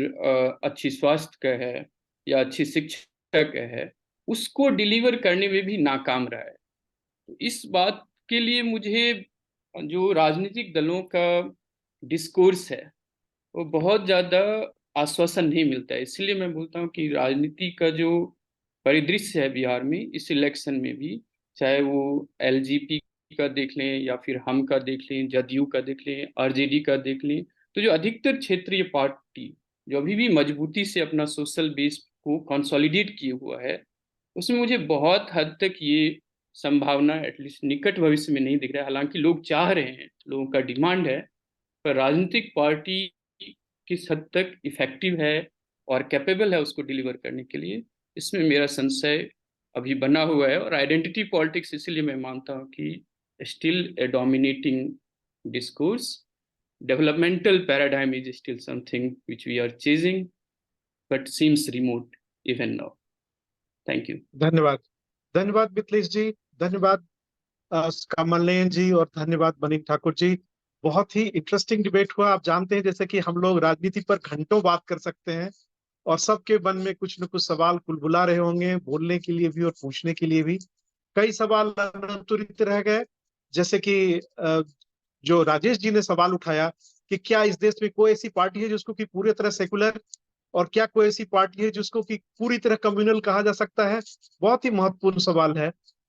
Speaker 4: अच्छी स्वास्थ्य का है या अच्छी शिक्षा का है, उसको डिलीवर करने में भी नाकाम रहा है। तो इस बात के लिए मुझे जो राजनीतिक दलों का डिस्कोर्स है वो बहुत ज़्यादा आश्वासन नहीं मिलता है। इसलिए मैं बोलता हूँ कि राजनीति का जो परिदृश्य है बिहार में इस इलेक्शन में भी, चाहे वो एलजेपी का देख लें या फिर हम का देख लें, जदयू का देख लें, आरजेडी का देख लें, तो जो अधिकतर क्षेत्रीय पार्टी जो अभी भी मजबूती से अपना सोशल बेस को कंसोलिडेट किए हुआ है, उसमें मुझे बहुत हद तक ये संभावना एटलीस्ट निकट भविष्य में नहीं दिख रहा है। हालांकि लोग चाह रहे हैं, लोगों का डिमांड है, पर राजनीतिक पार्टी किस हद तक इफेक्टिव है और कैपेबल है उसको डिलीवर करने के लिए, इसमें मेरा संशय अभी बना हुआ है। और आइडेंटिटी पॉलिटिक्स इसलिए मैं मानता हूँ कि still a dominating discourse, developmental paradigm is still something which we are chasing but seems remote even now. Thank you.
Speaker 1: धन्यवाद। धन्यवाद मिथिलेश जी, धन्यवाद कमलनयन जी, और धन्यवाद मनीष ठाकुर जी। बहुत ही इंटरेस्टिंग डिबेट हुआ। आप जानते हैं जैसे कि हम लोग राजनीति पर घंटों बात कर सकते हैं और सबके मन में कुछ न कुछ सवाल कुलबुला रहे होंगे, बोलने के लिए भी और पूछने के लिए भी। कई सवाल अनउत्तरित रह गए, जैसे कि जो राजेश जी ने सवाल उठाया कि क्या इस देश में कोई ऐसी पार्टी है जिसको कि पूरी तरह सेकुलर, और क्या कोई ऐसी पार्टी है जिसको कि पूरी तरह कम्युनल कहा जा सकता है। बहुत ही महत्वपूर्ण सवाल है,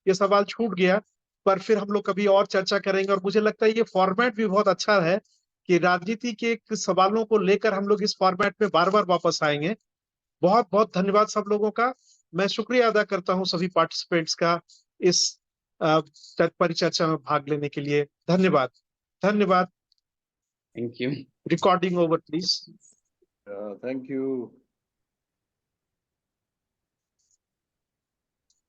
Speaker 1: ये सवाल छूट गया, पर फिर हम लोग कभी और चर्चा करेंगे। और मुझे लगता है ये फॉर्मेट भी बहुत अच्छा है कि राजनीति के सवालों को लेकर हम लोग इस फॉर्मेट में बार बार वापस आएंगे। बहुत बहुत धन्यवाद सब लोगों का। मैं शुक्रिया अदा करता हूँ सभी पार्टिसिपेंट्स का इस परिचर्चा में भाग लेने के लिए। धन्यवाद। धन्यवाद।
Speaker 4: Thank you.
Speaker 1: Recording over, please.
Speaker 12: Thank you.